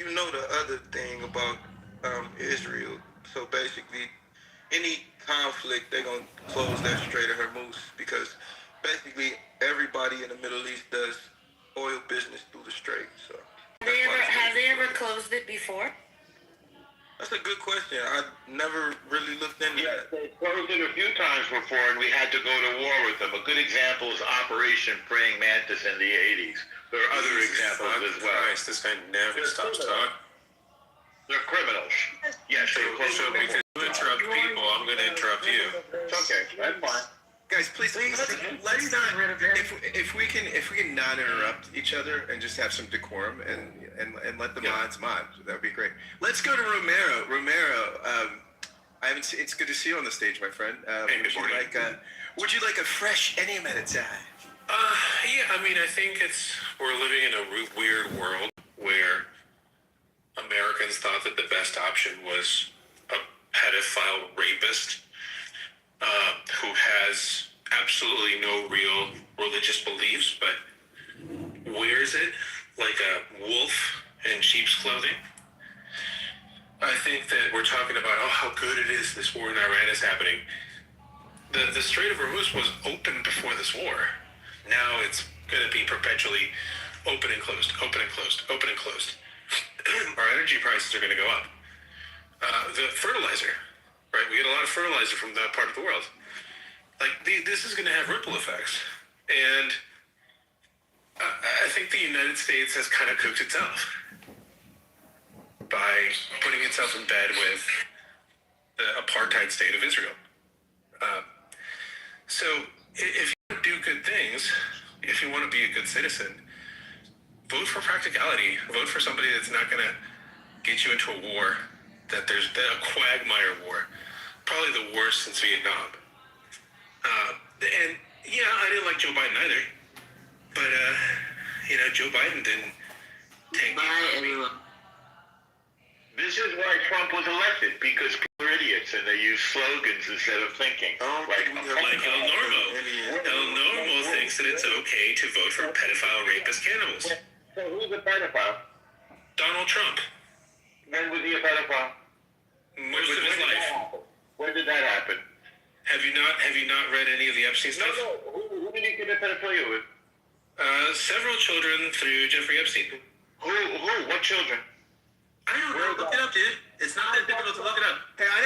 you know the other thing about Israel. So basically, any conflict, they're gonna close that Strait of Hormuz because basically everybody in the Middle East does oil business through the strait. So have they ever closed it before? That's a good question. I never really looked into that. They closed it a few times before, and we had to go to war with them. A good example is Operation Praying Mantis in the 80s. There are other examples as well. Christ, this guy never stops talking. They're criminals. Yes, So because you interrupt people, I'm going to interrupt you. It's okay. That's fine. Guys, please let's not. If we can not interrupt each other and just have some decorum and let the mods mod, that would be great. Let's go to Romero. Romero, I haven't seen. It's good to see you on the stage, my friend. Would you like a fresh Enneametic? Yeah, I mean, I think we're living in a weird world where Americans thought that the best option was a pedophile rapist who has absolutely no real religious beliefs, but wears it like a wolf in sheep's clothing. I think that we're talking about, how good it is this war in Iran is happening. The Strait of Hormuz was open before this war. Now it's going to be perpetually open and closed, open and closed, open and closed. Our energy prices are going to go up. The fertilizer, right? We get a lot of fertilizer from that part of the world. This is going to have ripple effects. And I think the United States has kind of cooked itself by putting itself in bed with the apartheid state of Israel. So if you want to do good things, if you want to be a good citizen, vote for practicality. Vote for somebody that's not going to get you into a war, that there's a quagmire war, probably the worst since Vietnam. And yeah, I didn't like Joe Biden either, but Joe Biden didn't take me. This is why Trump was elected, because people are idiots and they use slogans instead of thinking. Like El Normo. El Normo thinks that it's okay to vote for pedophile, rapist cannibals. So who's a pedophile? Donald Trump. When was he a pedophile? Most of his life. When did that happen? Have you not read any of the Epstein stuff? No. Who did he commit pedophilia with? Several children through Jeffrey Epstein. Who? What children? I don't know. Look it up, dude. It's not that difficult to look it up. Hey, I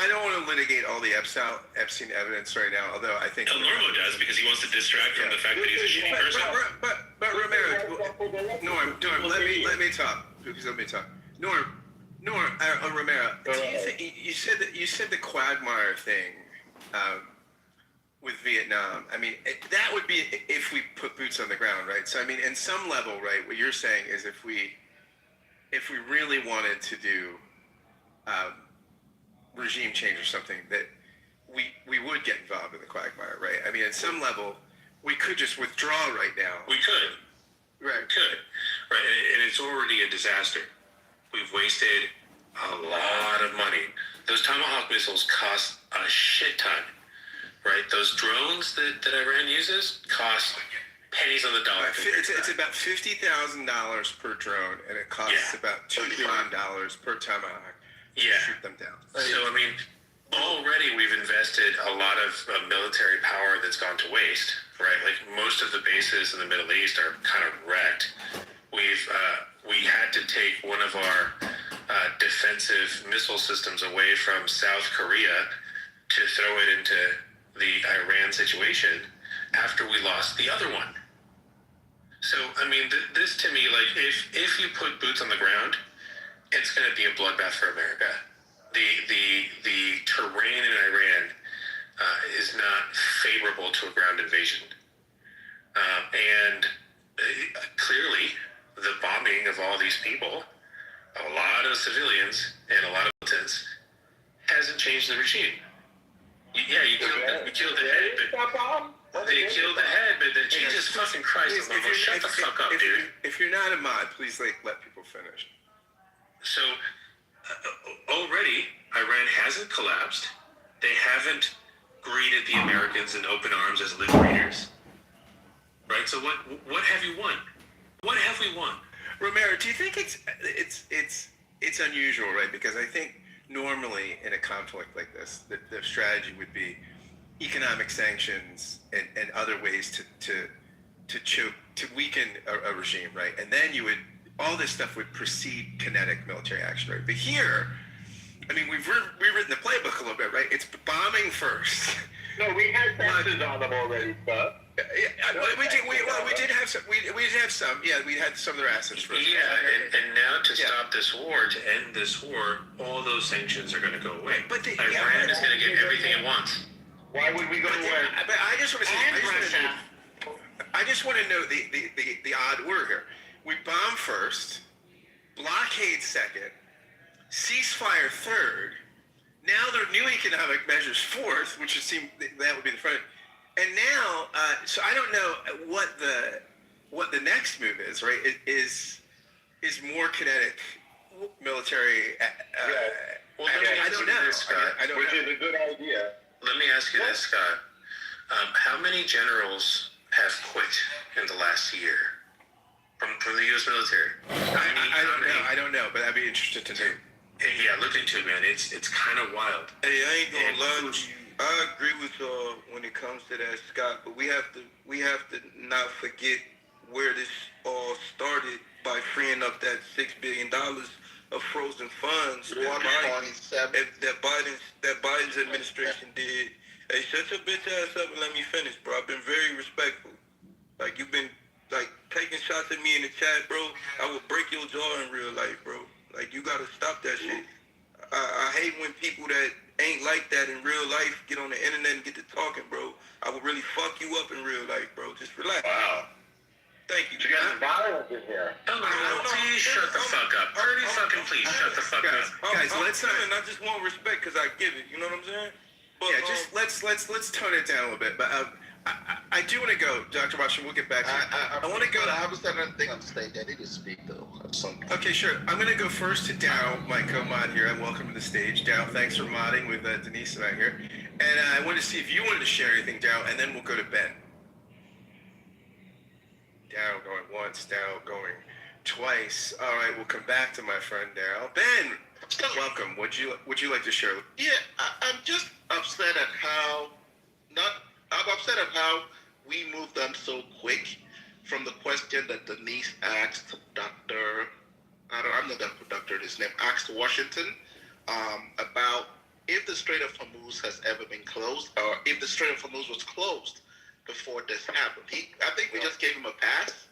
don't want to litigate all the Epstein evidence right now. Although I think El Normo does, because he wants to distract from the fact that he's a shitty person. But Romero, Norm, let me talk. Because let me talk. Norm, Romero, do you think you said the quagmire thing with Vietnam? I mean, that would be if we put boots on the ground, right? So I mean, in some level, right? What you're saying is if we really wanted to do regime change or something, that we would get involved in the quagmire, right? I mean, at some level, we could just withdraw right now. We could. Right. We could. Right. And it's already a disaster. We've wasted a lot of money. Those Tomahawk missiles cost a shit ton, right? Those drones that Iran uses cost pennies on the dollar. It's about $50,000 per drone, and it costs about $2 million per Tomahawk to shoot them down. So, I mean, already we've invested a lot of military power that's gone to waste, right? Like most of the bases in the Middle East are kind of wrecked. We had to take one of our defensive missile systems away from South Korea to throw it into the Iran situation after we lost the other one. So, I mean, this to me, like, if you put boots on the ground, it's going to be a bloodbath for America. The terrain in Iran is not favorable to a ground invasion. And clearly, the bombing of all these people, a lot of civilians and a lot of militants, hasn't changed the regime. You killed the head, but they killed the head, but Jesus fucking Christ, shut the fuck up, dude. If you're not a mod, please let people finish. So already Iran hasn't collapsed. They haven't greeted the Americans in open arms as liberators. Right? So what have you won? What have we won? Romero, do you think it's unusual, right? Because I think normally in a conflict like this, the strategy would be economic sanctions and other ways to weaken a regime, right? And then all this stuff would precede kinetic military action, right? But here, I mean, we've rewritten the playbook a little bit, right? It's bombing first. No, we had sanctions on them already, sir. We did have some. We did have some. Yeah, we had some of their assets first. Yeah, and now to stop this war, to end this war, all those sanctions are going to go away. But Iran is going to get everything it wants. Why would we go to war? But I just want to say. And Russia. I just want to know the odd word here. We bomb first, blockade second, ceasefire third. Now there are new economic measures fourth, which would seem that would be the front. And now, so I don't know what the next move is. Right? Is more kinetic military. Well, let me I ask don't you know. this, Scott. I don't Which know. is a good idea. Let me ask you this, Scott. How many generals have quit in the last year from the U.S. military? I don't know, but I'd be interested to know. Yeah, look into it, man. It's kind of wild. Hey, I ain't gonna lie to you. I agree with y'all when it comes to that, Scott. But we have to not forget where this all started by freeing up that $6 billion of frozen funds that Biden's administration did. Hey, shut your bitch ass up and let me finish, bro. I've been very respectful. Like, you've been like taking shots at me in the chat, bro. I will break your jaw in real life, bro. Like, you gotta stop that shit. I hate when people that ain't like that in real life get on the internet and get to talking, bro. I would really fuck you up in real life, bro. Just relax. Wow. Thank you. You got violence in here. Please shut the fuck up. Pretty fucking please shut the fuck up. Guys, let's not. I just want respect because I give it. You know what I'm saying? But, Yeah, just let's tone it down a little bit. But I do want to go, Dr. Washington. We'll get back to you. I want to go. I haven't said anything on stage. I need to speak though at some point. Okay, sure. I'm going to go first to Dow, my co-mod here. And welcome to the stage, Dow. Thanks for modding with Denise and I here. And I wanted to see if you wanted to share anything, Dow, and then we'll go to Ben. Dow going once, Dow going twice. All right, we'll come back to my friend Dow. Ben, welcome. Would you like to share? Yeah, I'm just upset at how I'm upset at how we moved on so quick from the question that Denise asked Dr. I'm not going to put Dr. his name, asked Washington about if the Strait of Hormuz has ever been closed or if the Strait of Hormuz was closed before this happened. I think we just gave him a pass.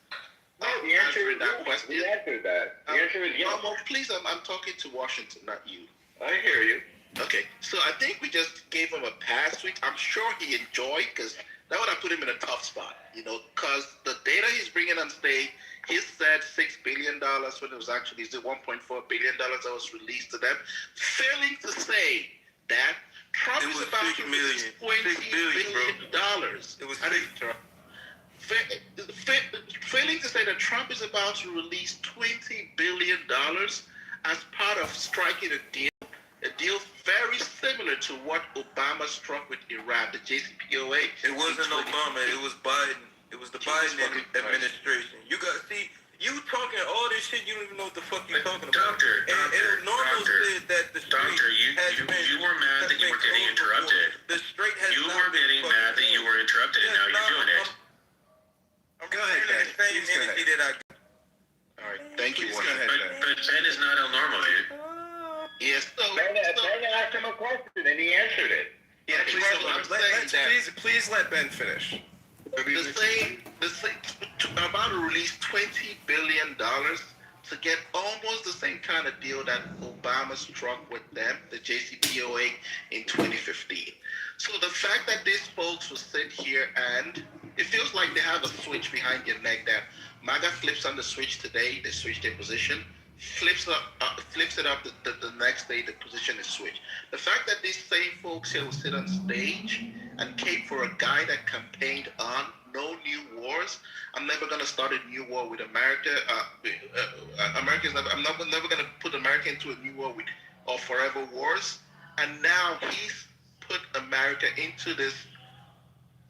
No, the answer is that yes. question. We answered that. The answer is yes. Well, please, I'm talking to Washington, not you. I hear you. Okay, so I think we just gave him a pass, which I'm sure he enjoyed, because that would have put him in a tough spot, because the data he's bringing on stage, he said $6 billion when it was actually $1.4 billion that was released to them, failing to say that Trump It is was about $6 to million. release $20 billion. It was Failing to say that Trump is about to release $20 billion as part of striking a deal very similar to what Obama struck with Iran, the JCPOA. It wasn't Obama. It was Biden. It was the Biden administration. You talking all this shit. You don't even know what the fuck you talking about. Doctor, Normal said that the straight you were mad that you were getting interrupted. The straight has You were getting mad that you were interrupted, and now you're doing it. Go ahead, Ben. Same Please go energy ahead. that I. All right, thank you, Please go Washington. ahead, Ben. But Ben is not El Normal, dude. Yes, Ben asked him a question, and he answered it. Yeah, I'm saying that please let Ben finish. the same, about to release $20 billion to get almost the same kind of deal that Obama struck with them, the JCPOA, in 2015. So the fact that these folks will sit here and it feels like they have a switch behind your neck that MAGA flips on the switch today, they switch their position, flips it up the next day, the position is switched. The fact that these same folks here will sit on stage and cape for a guy that campaigned on no new wars. I'm never going to start a new war with America. I'm never going to put America into a new war with or forever wars. And now he's put America into this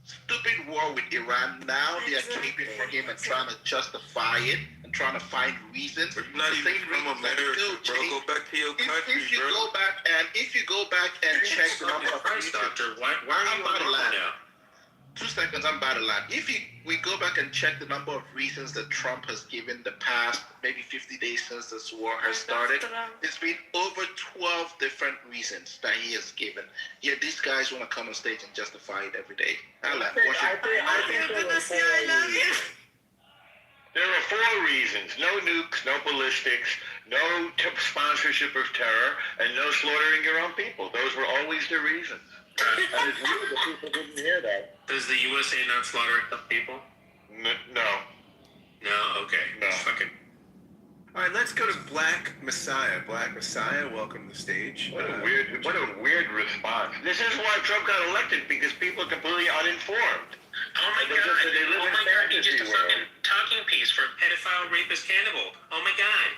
stupid war with Iran. Now they are caping for him and trying to justify it. And trying to find reasons. But you're not even from America, bro. Go back to your country, if you bro. go back and check the number of Christ, reasons, doctor, why are you about to on lie now? 2 seconds, I'm about to lie. If we go back and check the number of reasons that Trump has given the past maybe 50 days since this war has started, it's been over 12 different reasons that he has given. Yet these guys want to come on stage and justify it every day. Alan, what's your... There are 4 reasons: no nukes, no ballistics, no sponsorship of terror, and no slaughtering your own people. Those were always the reasons. And it's weird that people didn't hear that. Does the USA not slaughter enough people? No. No. Okay. No. Fucking. All right, let's go to Black Messiah. Black Messiah, welcome to the stage. What a weird response. This is why Trump got elected, because people are completely uninformed. Oh my They god! just- they live Oh in my god! He's just a fantasy world. fucking talking piece for a pedophile, rapist, cannibal. Oh my god!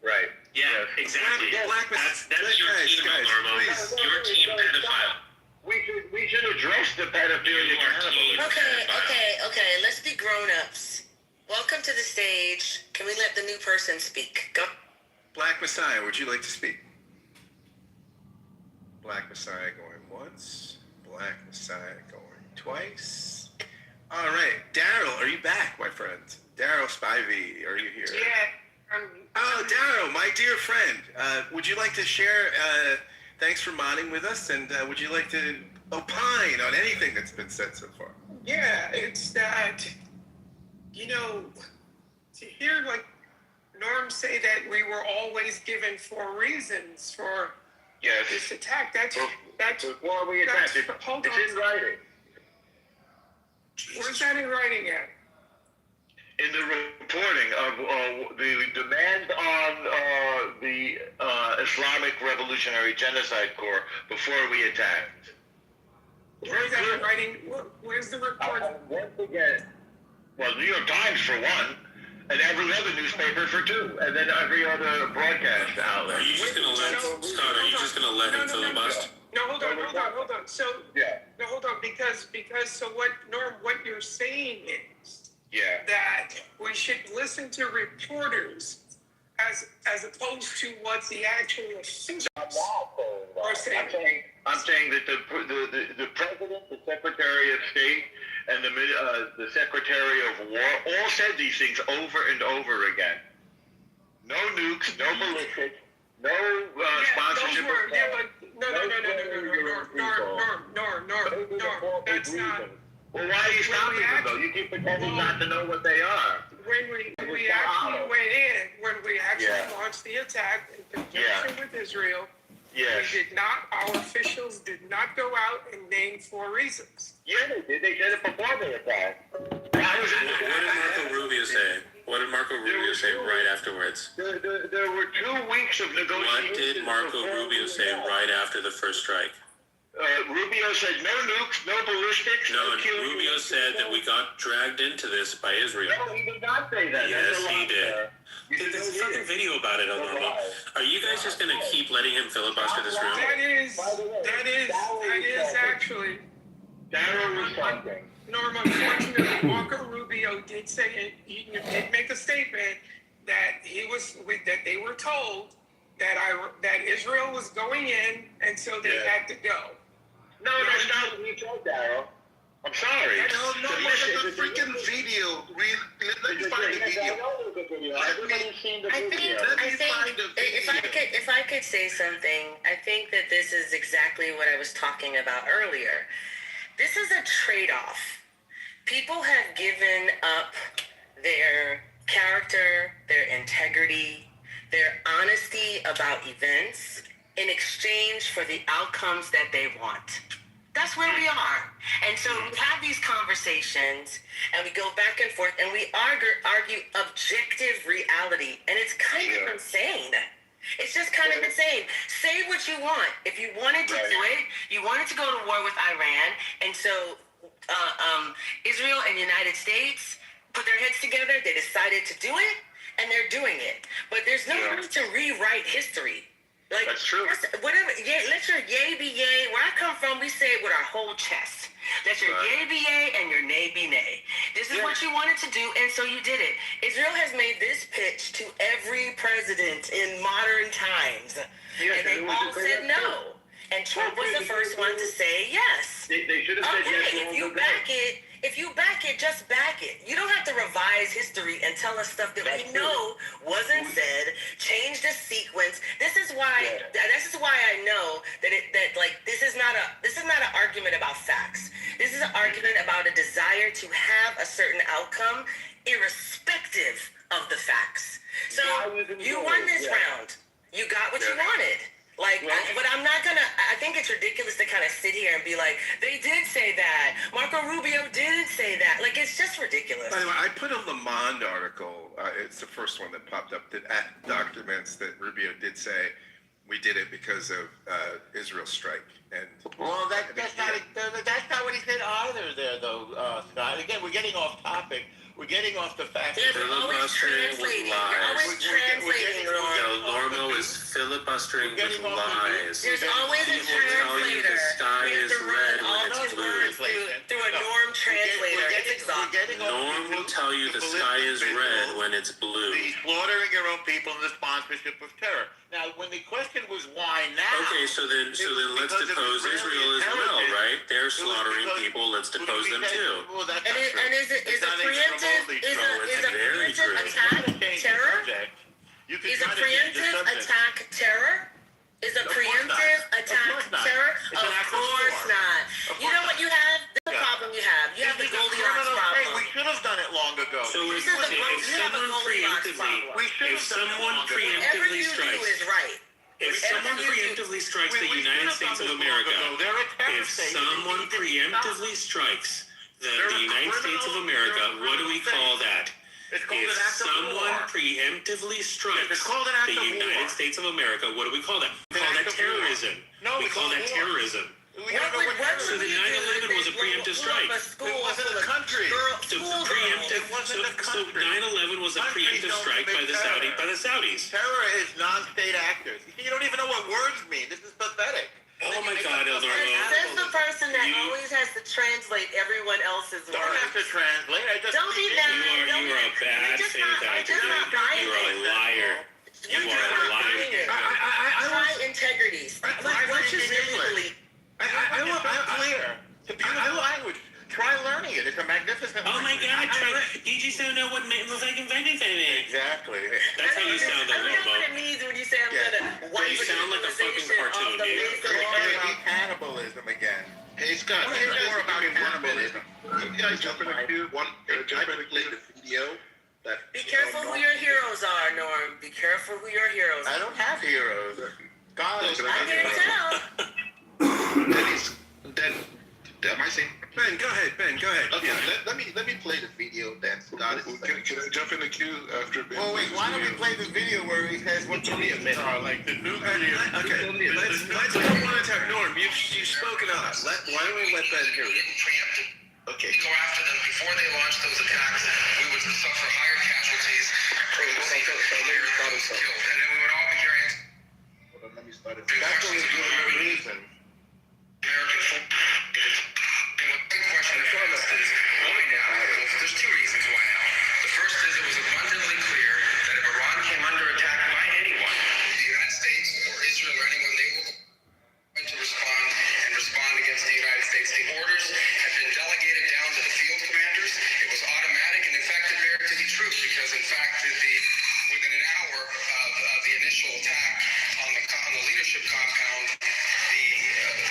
Right. Yeah, Yes. exactly. Black That's Messiah- your guys, team, guys, Normo. please. Your team pedophile. We should address the pedophilia You are cannibalism. Okay. Let's be grown-ups. Welcome to the stage. Can we let the new person speak? Go. Black Messiah, would you like to speak? Black Messiah going once. Black Messiah going twice. All right, Daryl, are you back, my friend? Daryl Spivey, are you here? Yeah. Oh, Daryl, my dear friend, would you like to share? Thanks for modding with us, and would you like to opine on anything that's been said so far? Yeah, it's that, to hear like Norm say that we were always given 4 reasons for Yes. this attack. That's Before we attack, hold it's on. in writing. Where's that in writing at? In the reporting of the demand on the Islamic Revolutionary Genocide Corps before we attacked. Where's that in writing? Where's the report? Once again, well, New York Times for one, and every other newspaper for 2, and then every other broadcast outlet. Are you just gonna let Scott? Are you just gonna let him filibust? No, hold on. So, Yeah. no, hold on, because so what, Norm, what you're saying is Yeah. that we should listen to reporters as opposed to what the actual officials are saying. I'm saying that the president, the secretary of state, and the secretary of war all said these things over and over again. No nukes, no ballistics, no sponsorship. Those were, of yeah, but Norm, that's not. Well, why are you stopping them though? You keep pretending not to know what they are. When we actually went in, when we actually Yeah. launched the attack in conjunction with Israel, Yes. we did not, our officials did not go out and name 4 reasons. Yeah, they did. They said it before they attacked. What did Marco Rubio say? What did Marco Rubio say right afterwards? There were 2 weeks of negotiations. What did Marco before Rubio we say attacked. right after the first strike? Rubio said no nukes, no ballistics, No, killing. Rubio said that we got dragged into this by Israel. No, he did not say that. Yes, That's a he lie, did. sir. There's a fucking video about it on Normal. Are you guys just gonna keep letting him filibuster this room? That is actually, Darrow was something. Norm, unfortunately, Marco Rubio did say, he did make a statement that that they were told that Israel was going in, and so they had to go. No, that's not what he told Darrow. I'm sorry. No, there's a freaking video. Let me find the video. Everybody's seen the I video. think if I could say something, I think that this is exactly what I was talking about earlier. This is a trade-off. People have given up their character, their integrity, their honesty about events in exchange for the outcomes that they want. That's where we are. And so we have these conversations and we go back and forth and we argue objective reality. And it's kind of insane. It's just kind of insane. Say what you want. If you wanted to do it, you wanted to go to war with Iran. And so Israel and United States put their heads together. They decided to do it and they're doing it. But there's no need to rewrite history. Like, That's true. Whatever, yeah, let your yay be yay. Where I come from, we say it with our whole chest. Let your yay be yay and your nay be nay. This is what you wanted to do, and so you did it. Israel has made this pitch to every president in modern times, and they all said no. And Trump was the first one to say yes. They should have said yes. Okay, if you back it, just back it. You don't have to revise history and tell us stuff that we know wasn't said. Change the sequence. This is why I know that this is not an argument about facts. This is an argument about a desire to have a certain outcome, irrespective of the facts. So you won this round. You got what you wanted. But I'm not gonna. I think it's ridiculous to kind of sit here and be like, they did say that. Marco Rubio did say that. Like, it's just ridiculous. By the way, I put a Le Monde article. It's the first one that popped up that documents that Rubio did say we did it because of Israel's strike. And well, that's not what he said either. There, though, Scott. Again, we're getting off topic. We're getting off the facts. Yeah, you're always translating. You're always translating. Normo is filibustering with lies. There's always a translator. The sky is red when it's blue. Through a Norm translator. It's exhausting. Norm will tell you the sky is red when it's blue. Slaughtering your own people in the sponsorship of terror. Now, when the question was why now? Okay, so then let's depose Israel as well, right? They're slaughtering people. Let's depose them too. Well, that's and is a preemptive attack terror? Is a preemptive attack terror? Is a preemptive attack terror? Of course not. You know what you have? This is the problem you have. You have the Goldilocks problem. We should have done it long ago. So if someone preemptively strikes, if someone preemptively strikes the United States of America, if someone preemptively strikes the United States of America, what do we call that? If someone preemptively strikes the United States of America, what do we call that? We call that terrorism. We call that terrorism. So the 9/11 was a preemptive strike. It wasn't a country. So 9/11 was a preemptive strike by the Saudis. Terror is non-state actors. You don't even know what words mean. This is pathetic. Oh my God, El Normo. Says the person that always has to translate everyone else's words. Don't have to translate. Don't be that. You are a bad faith actor. You are a liar. You are a liar. Try integrity. What's your English? I want clear. It's a beautiful language. Try learning it. It's a magnificent Oh my God, you just don't know what fucking invented it. Exactly. That's how you sound, El I don't know what it Normo. means when you say I'm gonna wipe You sound like a fucking cartoon, dude. Cannibalism again. Hey Scott, here's more about cannibalism. You guys jump in the queue. I played the video. Be careful who your heroes are, Norm. Be careful who your heroes I are. don't have heroes. God, I can't tell. Then, am I saying? Ben, go ahead. Okay, let me play the video then. Scott is Can I jump in the queue after Ben? well, wait, why don't we play the video where he says what the are, like the nuclear... Okay, let's go one at a time. Norm, you've spoken up. Why don't we let Ben hear you? Okay. Go after them before they launch those attacks. We would suffer higher casualties. And then we would all be hearing. Hold on, let me start it. That's what was giving the reason. American big question is why now? There's two reasons why now. The first is it was abundantly clear that if Iran came under attack by anyone, the United States or Israel or anyone, they were going to respond against the United States. The orders had been delegated down to the field commanders. It was automatic, and in fact, it bears to be true because, in fact, within an hour of the initial attack on the leadership compound, the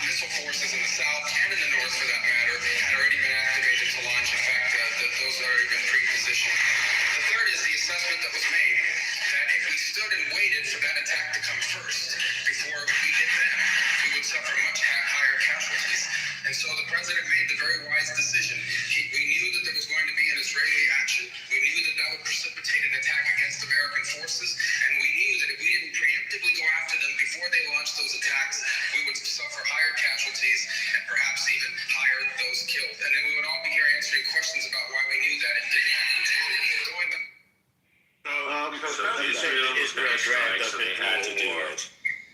missile forces in the south and in the north, for that matter, had already been activated to launch. In fact, those had already been pre-positioned. The third is the assessment that was made that if we stood and waited for that attack to come first before we hit them, we would suffer much higher casualties. And so the president made the very wise decision. We knew that there was going to be an Israeli action. We knew that that would precipitate an attack against American forces. And we knew that if we didn't preemptively go after them before they launched those attacks, we would suffer higher casualties and perhaps even higher those killed. And then we would all be here answering questions about why we knew that and didn't doing them. So Israel was going to strike, so they had to do it.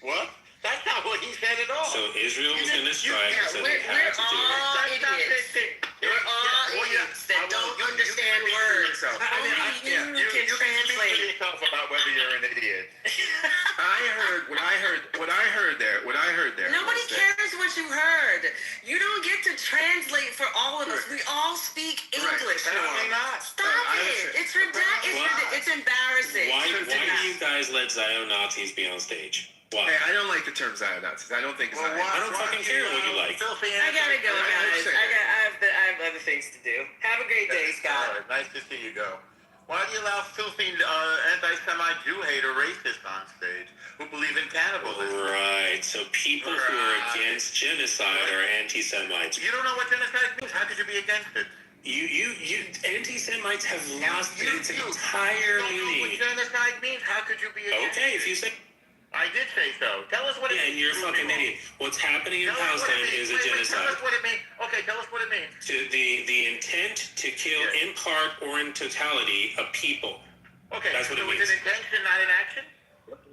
What? That's not what he said at all. So Israel was going to strike, Yeah, so we're they had to do it. all That's not idiots. We're all idiots that don't understand words. Only you can translate. Speak for yourself about whether you're an idiot. What I heard there. Nobody was that- cares what you heard. You don't get to translate for all of us. We all speak English. Apparently not. Stop I it. understand. It's ridiculous. It's embarrassing. Why do you guys let Zion Nazis be on stage? Why? Hey, I don't like the term Zion Nazis. I don't think it's Zion. I don't fucking care what you like. I gotta go, guys. I have other things to do. Have a great day, Scott. Nice to see you go. Why do you allow filthy anti-Semite Jew hater racists on stage who believe in cannibalism? Right. So people who are against genocide are anti-Semites. You don't know what genocide means. How could you be against it? You anti-Semites have lost its entire You don't know what meaning. genocide means. How could you be against Okay, it? if you say I did say so. Tell us what it yeah, means. and you're a fucking idiot. What's happening in Tell us what Palestine it means. is a Wait, genocide. tell us what it means. Okay, tell us what it means. To the intent to kill in part or in totality a people. Okay, That's what so it it's means. an intention, not an action?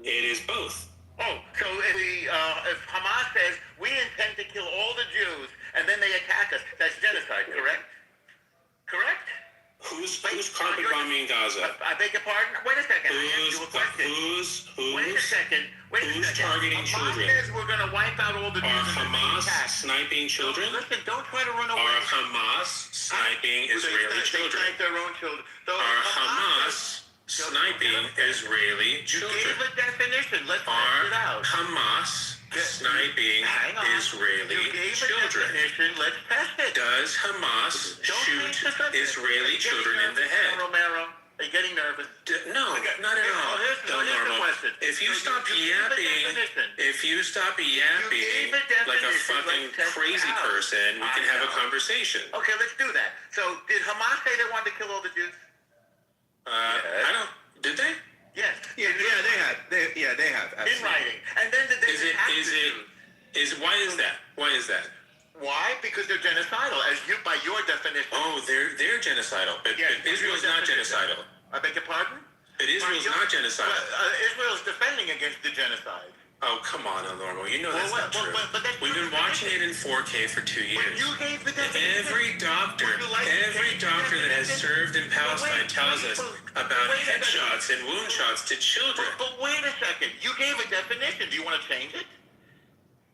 It is both. Oh, so if Hamas says, we intend to kill all the Jews, and then they attack us, that's genocide, correct? Correct? Who's carpet bombing Gaza? I beg your pardon? Wait a second. I asked you a question. Wait a second. Who's targeting Hamas children? says we're going to wipe out all the Jews. Are and then they Hamas attack. sniping children? Listen, don't try to run away. Are Hamas sniping Israeli children? They snipe their own children. So Are if Hamas sniping Israeli You children? gave a definition. Let's test Are it out. Hamas sniping Hang on. Israeli You gave a children? definition. Let's test it. Does Hamas Don't change the shoot subject. Israeli Are you getting children in the nervous, head? Romero, are you getting nervous? No, not at all. Here's the Normal. question. If you So stop you gave a yapping, definition. if you stop gave yapping a like a definition, fucking let's test it crazy out. person, we can I have a know. conversation. Okay, let's do that. So did Hamas say they wanted to kill all the Jews? I don't. Did they? Yes. Yeah, they have. They have. In Absolutely. writing. And then did they Is it? attack Is the it? Jews? Why is that? Why is that? Why? Because they're genocidal, as you by your definition. Oh, they're genocidal. But, Yes, but Israel's not definition. genocidal. I beg your pardon? But Israel's not genocidal. Israel's defending against the genocide. Oh, come on, Normal. You know that's Well, not true. but that's We've been your watching it in 4K for 2 When years. you gave the definition. Every doctor Would you like to that has definition? served in Palestine tells us about wait a second. headshots and wound shots to children. But wait a second. You gave a definition. Do you want to change it?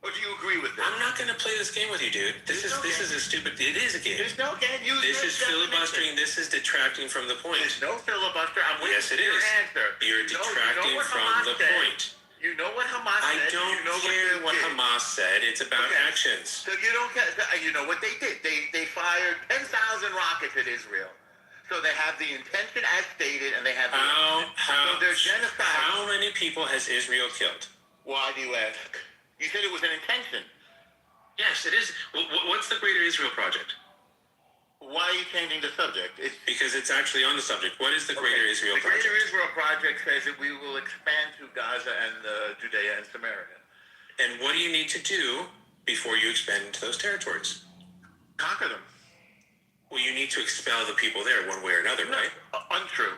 Or do you agree with it? I'm not going to play this game with you, dude. This is a stupid. It is a game. There's no game. This is filibustering. This is detracting from the point. There's no filibuster. I'm waiting Yes, it for your is. answer. You're You know detracting what from Hamas the said. point. You know what Hamas I said. don't you know care what they did. Hamas said. It's about Okay. actions. So you don't care. You know what they did? They fired 10,000 rockets at Israel. So they have the intention as stated, and they have the so there's genocide. How many people has Israel killed? Why do you ask? You said it was an intention. Yes, it is. What's the Greater Israel Project? Why are you changing the subject? It's Because it's actually on the subject. What is the Greater Israel The Project? Greater Israel Project says that we will expand to Gaza and Judea and Samaria. And what do you need to do before you expand into those territories? Conquer them. Well, you need to expel the people there one way or another, right? Untrue.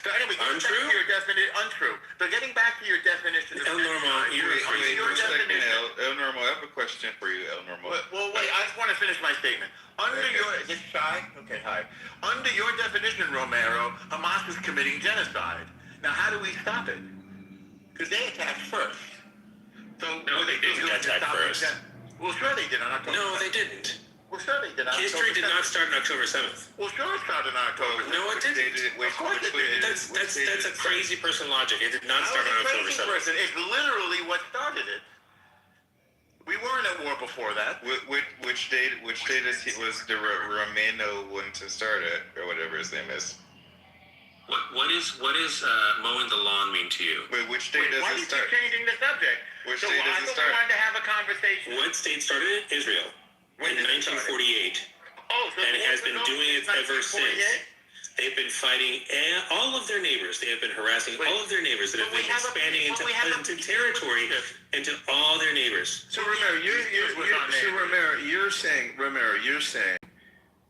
So anyway, getting Untrue? back to your definition, untrue. So getting back to your definition of El Normal, genocide, you're- under Wait, your one second, definition. El Normal. I have a question for you, El Normal. Well, wait, I just want to finish my statement. Under Okay. your, is this shy? Okay, hi. Under your definition, Romero, Hamas is committing genocide. Now, how do we stop it? Because they attacked first. So No, what they do didn't to attack stop first. it? Well, sure they did on October No, 7th. they didn't. Well, sure they did on History October did not 7th. start on October 7th. Well, sure it started on October 7th. No, it didn't. Which Of course it did. That's a crazy person logic. It did not I start was on a October crazy 7th. person. It's literally what started it. We weren't at war before that. Which date was the Romano one to start it, or whatever his name is? What is mowing the lawn mean to you? Wait, which date Wait, why do does you it start? keep changing the subject? Which so day does I it thought start? we wanted to have a conversation. What state started it? Israel. When In did it start? 1948. Oh, so And it has war been was doing it over ever since since. 1948? They've been fighting all of their neighbors. They have been harassing Wait, all of their neighbors that have but we been have a- expanding but we have a into peace territory relationship. into all their neighbors. So Romero, you're saying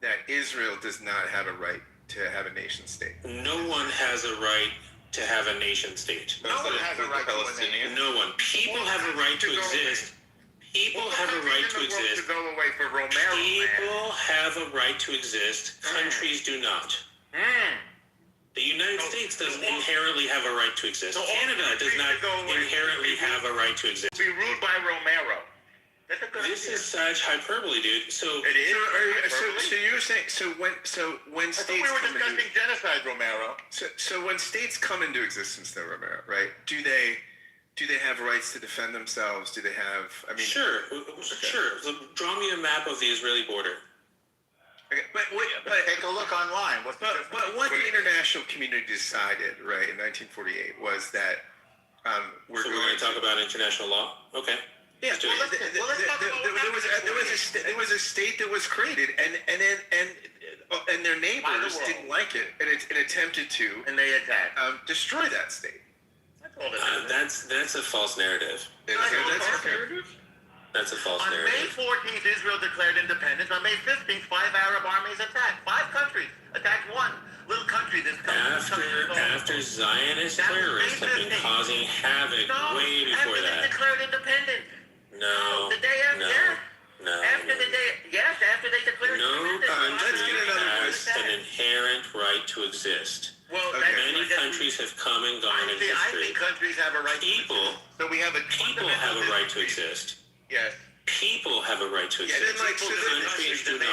that Israel does not have a right to have a nation state. No one has a right to have a nation state. No one has a right to a Palestinians. No one. People have a right to exist. People have a right to exist. To go away for Romero. People have a right to exist. Countries do not. The United States doesn't inherently have a right to exist. Canada does not inherently have a right to exist. Be ruled by Romero. That's a good This idea. is such hyperbole, dude. So It is. So you're saying when I thought states we were come discussing into genocide, Romero. so when states come into existence, though, Romero, right? Do they have rights to defend themselves? Do they have? I mean, sure. So draw me a map of the Israeli border. okay, but Take a look online. What's the difference? but what the international community decided, right, in 1948, was that we're So we're going going to talk about international law. Okay. Yeah, Let's do it. there was a state that was created, and their neighbors didn't like it, and attempted to And they attack. destroy that state. That's all that is. That's a false narrative. That's a false On May narrative. 14th, Israel declared independence. On May 15th, 5 Arab armies attacked. 5 countries attacked one little country. After Zionist terrorists have been causing havoc way before after they that. declared independence. No. The day after. No. After the day. Yes, after they declared No independence. let's get country another has an inherent right to exist. Well, Okay. Many countries have come and gone in I history. think countries have a right People- to exist. So we have a People have a right to exist. Yes. People have a right to Yeah, exist. then, like, so then- Countries do and they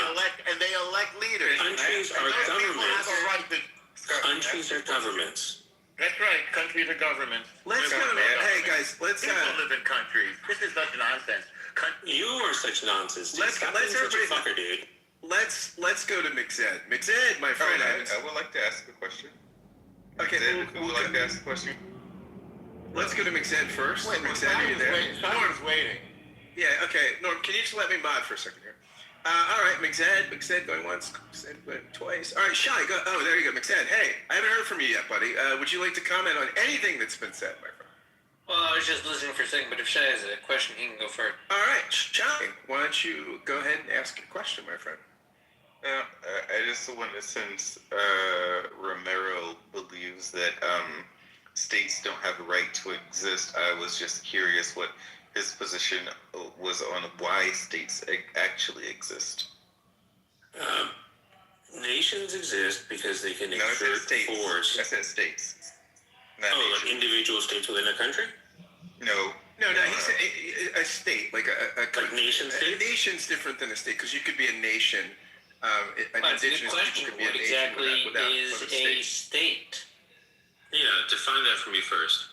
not. elect leaders. Countries are Those people governments. have a right to. Countries are governments. That's right. Countries are governments. Let's go. Hey guys, let's People live in countries. This is such nonsense. You are such nonsense. Dude. Let's- Stop let's being such a everybody- fucker, dude. let's go to McZed. McZed, my friend. I would like to ask a question. Okay, Who would like to ask a question? let's go to McZed first. McZed, are you there? Norm's waiting. Yeah. Okay. Norm, can you just let me mod for a second here? All right, McZed going once, McZed going twice. All right, Shy, go. Oh, there you go, McZed. Hey, I haven't heard from you yet, buddy. Would you like to comment on anything that's been said, my friend? Well, I was just listening for a second, but if Shay has a question, he can go first. All right, Shy, why don't you go ahead and ask your question, my friend? I just wonder, since Romero believes that states don't have a right to exist, I was just curious what his position was on why states actually exist. Nations exist because they can No, I said exert states. force. I said states. Not Oh, like nations. individual states within a country? No. No, he's a state, like a country. nation state? A nation's different than a state because you could be a nation. An That's a good indigenous question. people could be a What nation exactly without is a a state. state? Yeah, define that for me first.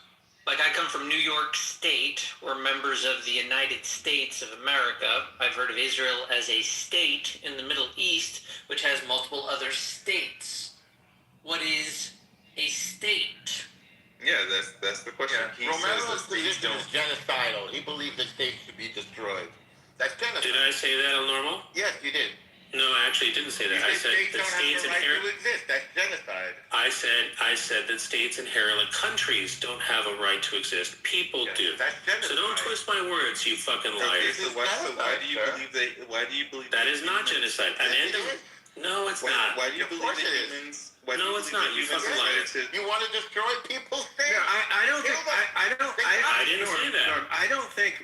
Like, I come from New York State. We're members of the United States of America. I've heard of Israel as a state in the Middle East, which has multiple other states. What is a state? Yeah, that's the question. He says that Romero's states position don't. is genocidal. He believes that states should be destroyed. That's genocide. Did I say that on normal? Yes, you did. No, I actually didn't say that. I said states that don't states have the right inherent. to exist. That's genocide. I said that states inherently, countries don't have a right to exist. People do. That's genocide. So don't twist my words, you fucking liar. Okay, so why do you believe that? Why do you believe That is not humans- genocide. An end of. No, it's not. Why do you Of believe course that it is. humans? Why do No, you it's believe not. You that humans fucking liar. decided to- You want to destroy people's things? No, I don't think I didn't say that. Norm,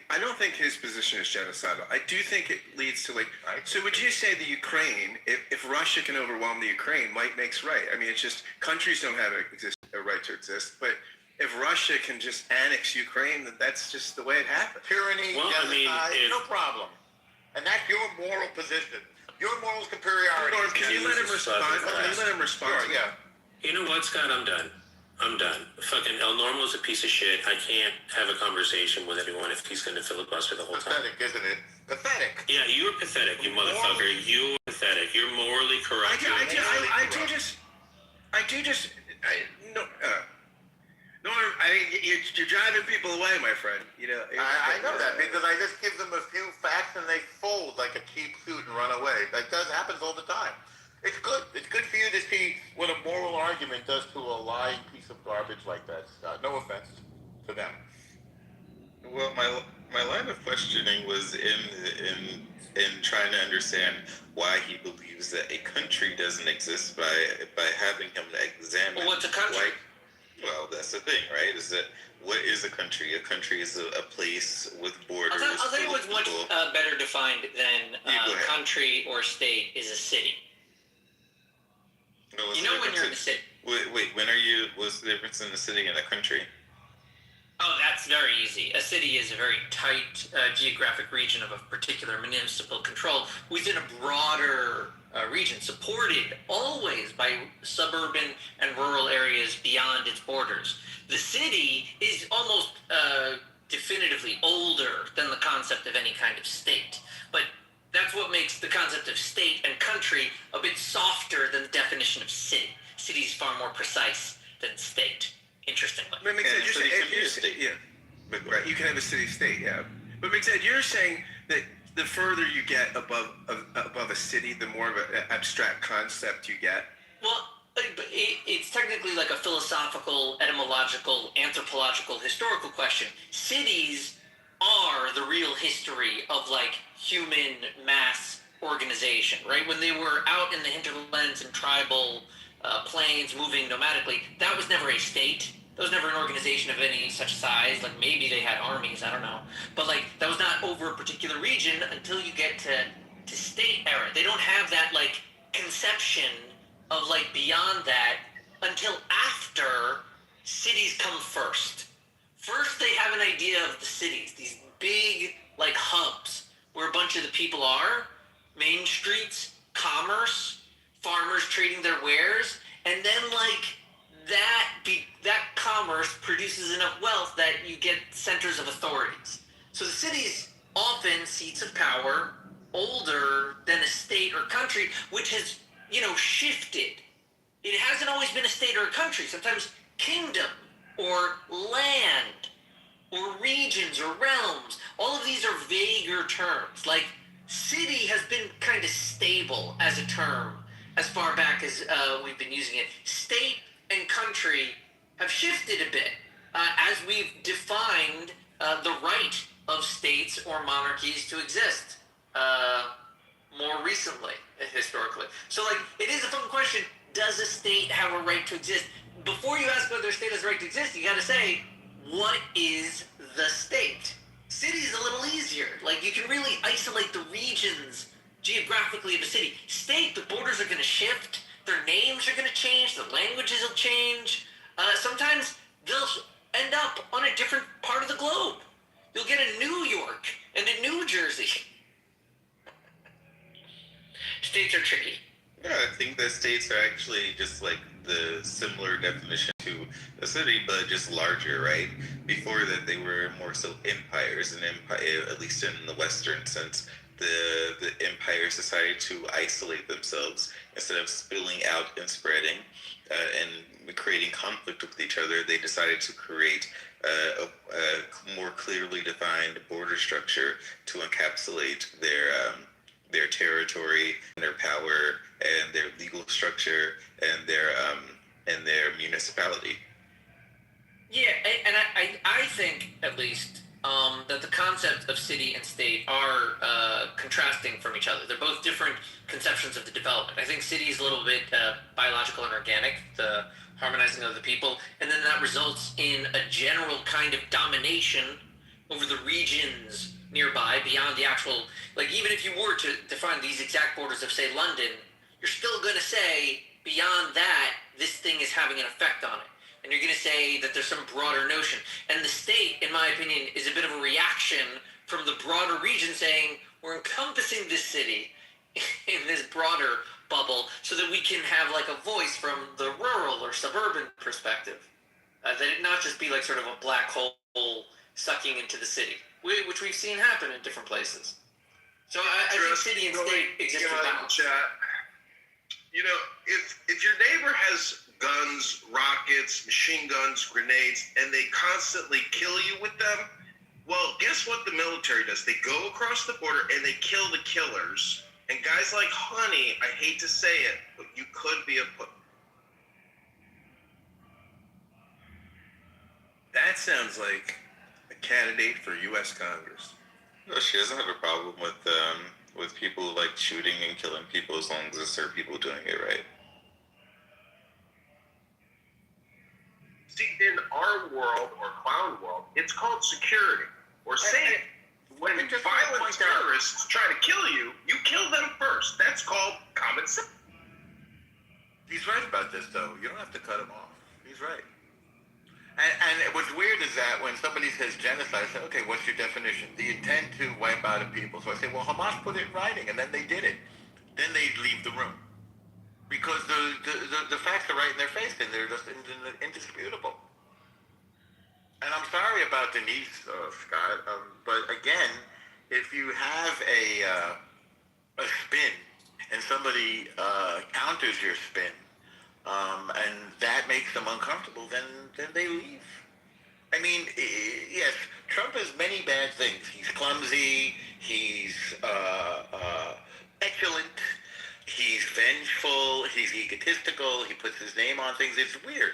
I don't think his position is genocidal. I do think it leads to like. So would you say the Ukraine, if Russia can overwhelm the Ukraine, might makes right? I mean, it's just countries don't have a right to exist, but if Russia can just annex Ukraine, then that's just the way it happens. Tyranny, Well, I mean, genocide, if- no problem. And that's your moral position. Your moral superiority. Norm, can you let him Jesus respond? fucking Can you let him respond? Sure, yeah. You know what, Scott? I'm done. Fucking El Normo's a piece of shit. I can't have a conversation with anyone if he's going to filibuster the whole time. Pathetic, isn't it? Pathetic. Yeah, you're pathetic, you motherfucker. You're pathetic. You're morally corrupt. Norm, you're driving people away, my friend. You know. I know that because I just give them a few facts and they fold like a cheap suit and run away. That happens all the time. It's good. It's good for you to see what a moral argument does to a lying piece of garbage like that, Scott. No offense to them. Well, my line of questioning was in trying to understand why he believes that a country doesn't exist by having him examine. Well, what's a country? Well, that's the thing, right? Is that what is a country? A country is a place with borders. I'll tell you full of what's much people. better defined than Yeah, go ahead. country or state is a city. No, what's You the know when difference you're in a city. Wait, what's the difference in a city and a country? Oh, that's very easy. A city is a very tight geographic region of a particular municipal control within a broader region, supported always by suburban and rural areas beyond its borders. The city is almost definitively older than the concept of any kind of state. But that's what makes the concept of state and country a bit softer than the definition of city. City is far more precise than state, interestingly. But And a city can be a state. Yeah, but right, you can have a city-state, yeah. But McZed, you're saying that the further you get above a city, the more of an abstract concept you get. Well, but it's technically like a philosophical, etymological, anthropological, historical question. Cities are the real history of like human mass organization, right? When they were out in the hinterlands and tribal plains moving nomadically, that was never a state. That was never an organization of any such size. Like maybe they had armies, I don't know. But like that was not over a particular region until you get to state era. They don't have that like conception of like beyond that until after cities come first. First they have an idea of the cities, these big like hubs where a bunch of the people are, main streets, commerce, farmers trading their wares, and then like that commerce produces enough wealth that you get centers of authorities. So the cities often seats of power, older than a state or country, which has shifted. It hasn't always been a state or a country. Sometimes kingdom or land or regions or realms. All of these are vaguer terms. Like city has been kind of stable as a term as far back as we've been using it. State and country have shifted a bit as we've defined the right of states or monarchies to exist more recently, historically. So, like, it is a fun question. Does a state have a right to exist? Before you ask whether a state has a right to exist, you got to say, what is the state? City is a little easier. Like, you can really isolate the regions geographically of a city. State, the borders are going to shift. Their names are going to change. The languages will change. Sometimes they'll end up on a different part of the globe. You'll get a New York and a New Jersey. States are tricky. Yeah, I think that states are actually just like the similar definition to a city, but just larger, right? Before that, they were more so empires, and empire, at least in the Western sense, the empires decided to isolate themselves instead of spilling out and spreading and creating conflict with each other. They decided to create a more clearly defined border structure to encapsulate their territory, and their power, and their legal structure, and their municipality. Yeah, and I think, at least, that the concept of city and state are contrasting from each other. They're both different conceptions of the development. I think city is a little bit biological and organic, the harmonizing of the people, and then that results in a general kind of domination over the regions nearby beyond the actual, like even if you were to define these exact borders of, say, London, you're still going to say beyond that, this thing is having an effect on it. And you're going to say that there's some broader notion. And the state, in my opinion, is a bit of a reaction from the broader region saying, we're encompassing this city in this broader bubble so that we can have like a voice from the rural or suburban perspective. That it not just be like sort of a black hole sucking into the city, which we've seen happen in different places. So I think city and state exist in balance. If your neighbor has guns, rockets, machine guns, grenades, and they constantly kill you with them, well, guess what the military does? They go across the border and they kill the killers. And guys like Honey, I hate to say it, but you could be That sounds like a candidate for U.S. Congress. No, she doesn't have a problem with people like shooting and killing people as long as it's her people doing it right. See, in our world or clown world, it's called security or safety. When violent terrorists try to kill you, you kill them first. That's called common sense. He's right about this, though. You don't have to cut him off. He's right. And what's weird is that when somebody says genocide, I say, okay, what's your definition? The intent to wipe out a people. So I say, well, Hamas put it in writing, and then they did it. Then they leave the room. Because the facts are right in their face, and they're just indisputable. And I'm sorry about Denise, Scott, but again, if you have a spin, and somebody counters your spin, and that makes them uncomfortable, then they leave. I mean, yes, Trump has many bad things. He's clumsy, he's petulant, he's vengeful, he's egotistical, he puts his name on things. It's weird.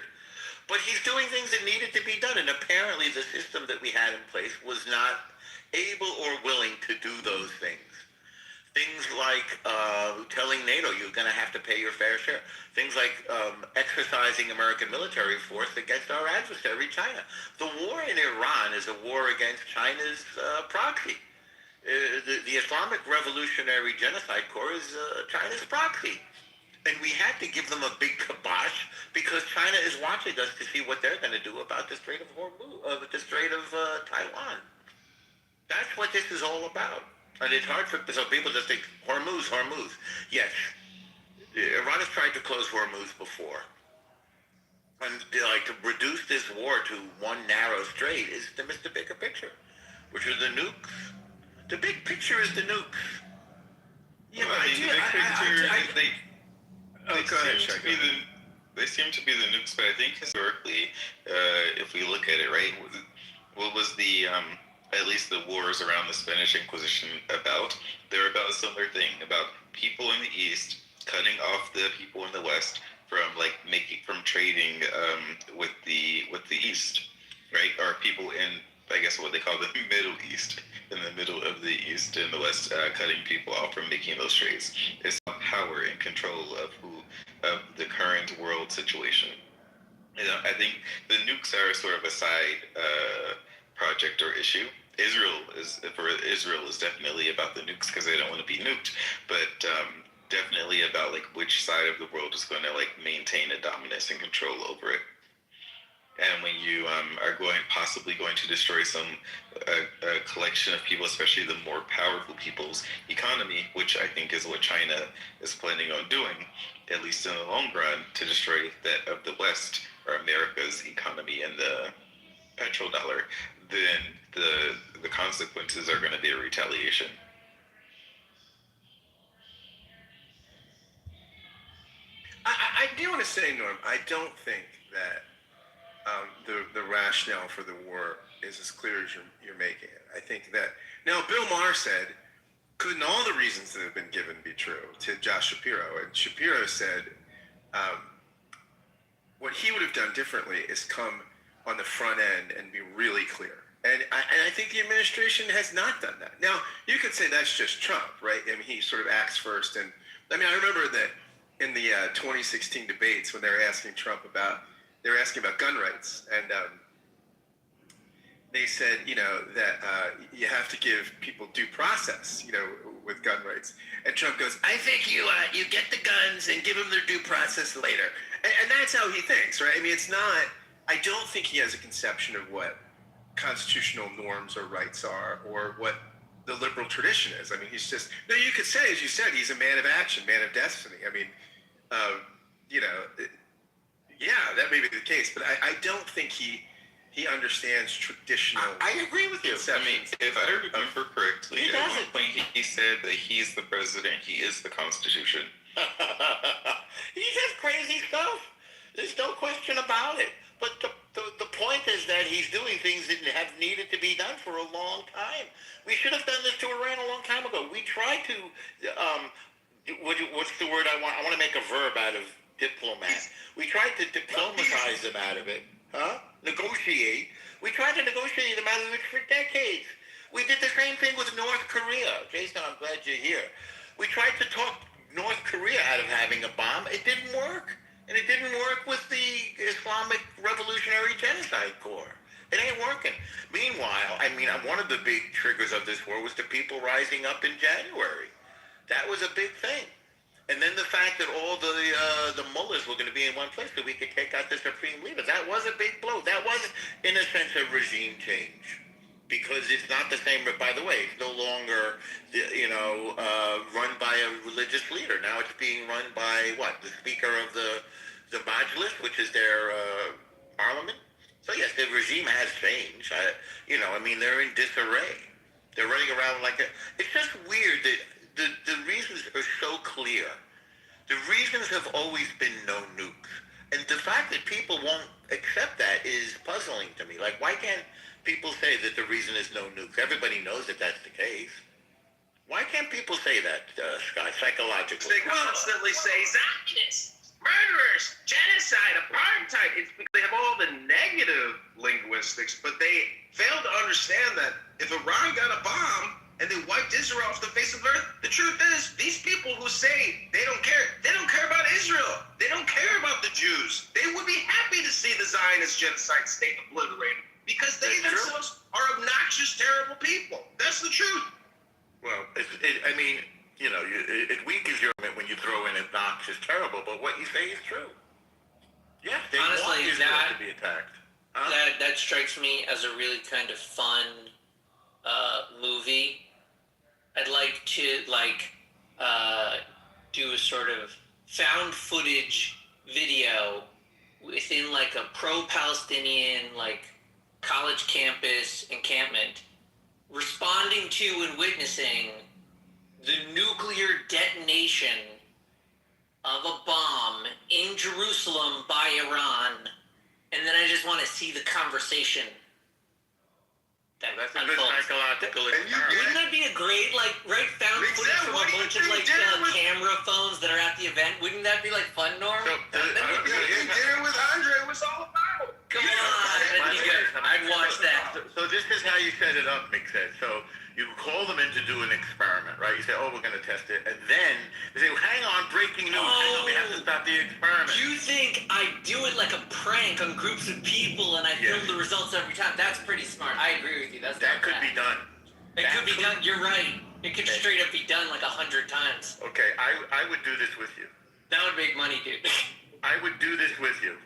But he's doing things that needed to be done, and apparently the system that we had in place was not able or willing to do those things. Things like telling NATO you're going to have to pay your fair share. Things like exercising American military force against our adversary, China. The war in Iran is a war against China's proxy. The Islamic Revolutionary Genocide Corps is China's proxy. And we had to give them a big kibosh because China is watching us to see what they're going to do about the Strait of Hormuz, the Strait of Taiwan. That's what this is all about. And it's hard for some people to think, Hormuz. Yes, Iran has tried to close Hormuz before. And like to reduce this war to one narrow strait is to miss the bigger picture, which are the nukes. The big picture is the nukes. Yeah, well, but the big picture, they seem to be the nukes, but I think historically, if we look at it, right, what was the at least the wars around the Spanish Inquisition about? They're about a similar thing, about people in the East cutting off the people in the West from trading with the East, right? Or people in, I guess, what they call the Middle East, in the middle of the East and the West, cutting people off from making those trades. It's power and control of the current world situation. You know, I think the nukes are sort of a side project or issue. Israel is definitely about the nukes because they don't want to be nuked, but definitely about like which side of the world is going to like maintain a dominance and control over it. And when you are possibly going to destroy a collection of people, especially the more powerful people's economy, which I think is what China is planning on doing, at least in the long run, to destroy that of the West or America's economy and the petrodollar, then the consequences are going to be a retaliation. I do want to say, Norm, I don't think that the rationale for the war is as clear as you're making it. I think that now Bill Maher said, couldn't all the reasons that have been given be true to Josh Shapiro? And Shapiro said what he would have done differently is come on the front end and be really clear. And I think the administration has not done that. Now, you could say that's just Trump, right? I mean, he sort of acts first. And I mean, I remember that in the 2016 debates when they were asking Trump about gun rights, and they said, you know, that you have to give people due process, you know, with gun rights. And Trump goes, I think you get the guns and give them their due process later. And that's how he thinks, right? I mean, it's not, I don't think he has a conception of what constitutional norms or rights are or what the liberal tradition is. I mean, he's just, no, you could say, as you said, he's a man of action, man of destiny. I mean, you know, yeah, that may be the case, but I don't think he understands traditional. I agree with you. I mean, if I remember correctly, at one point he said that he's the president, he is the Constitution. He says crazy stuff. There's no question about it. But the point is that he's doing things that have needed to be done for a long time. We should have done this to Iran a long time ago. We tried to, what's the word I want? I want to make a verb out of diplomat. We tried to diplomatize them out of it. Huh? Negotiate. We tried to negotiate them out of it for decades. We did the same thing with North Korea. Jason, I'm glad you're here. We tried to talk North Korea out of having a bomb. It didn't work. And it didn't work with the Islamic Revolutionary Genocide Corps. It ain't working. Meanwhile, I mean, one of the big triggers of this war was the people rising up in January. That was a big thing. And then the fact that all the mullahs were going to be in one place so we could take out the supreme leader. That was a big blow. That was, in a sense, a regime change. Because it's not the same, by the way, it's no longer, run by a religious leader. Now it's being run by, the Speaker of the Majlis, which is their parliament. So yes, the regime has changed. They're in disarray. They're running around like that. It's just weird that the reasons are so clear. The reasons have always been no nukes. And the fact that people won't accept that is puzzling to me. Like, why can't people say that the reason is no nukes? Everybody knows that that's the case. Why can't people say that, Scott, psychologically? They constantly say Zionists, murderers, genocide, apartheid. They have all the negative linguistics, but they fail to understand that if Iran got a bomb and they wiped Israel off the face of the earth, the truth is, these people who say they don't care about Israel. They don't care about the Jews. They would be happy to see the Zionist genocide state obliterated because they themselves are obnoxious, terrible people. That's the truth. Well, it weakens your argument when you throw in obnoxious, terrible, but what you say is true. Yes, they want Israel to be attacked. That strikes me as a really kind of fun movie. I'd like to do a sort of found footage video within like a pro-Palestinian college campus encampment, responding to and witnessing the nuclear detonation of a bomb in Jerusalem by Iran, and then I just want to see the conversation that That's a good unfolds. psychological experiment. Wouldn't that be a great, found footage from a bunch of, camera phones that are at the event? Wouldn't that be, fun, Norm? Dinner with Andre was all about it. Come on, I'd watch that. So this is how you set it up, Mick said. So you call them in to do an experiment, right? You say, we're going to test it. And then they say, hang on, breaking news. Hang on, we have to stop the experiment. You think I do it like a prank on groups of people and I film the results every time? That's pretty smart. I agree with you. That could be done. It could be done. You're right. It could straight up be done 100 times. Okay, I would do this with you. That would make money, dude. I would do this with you.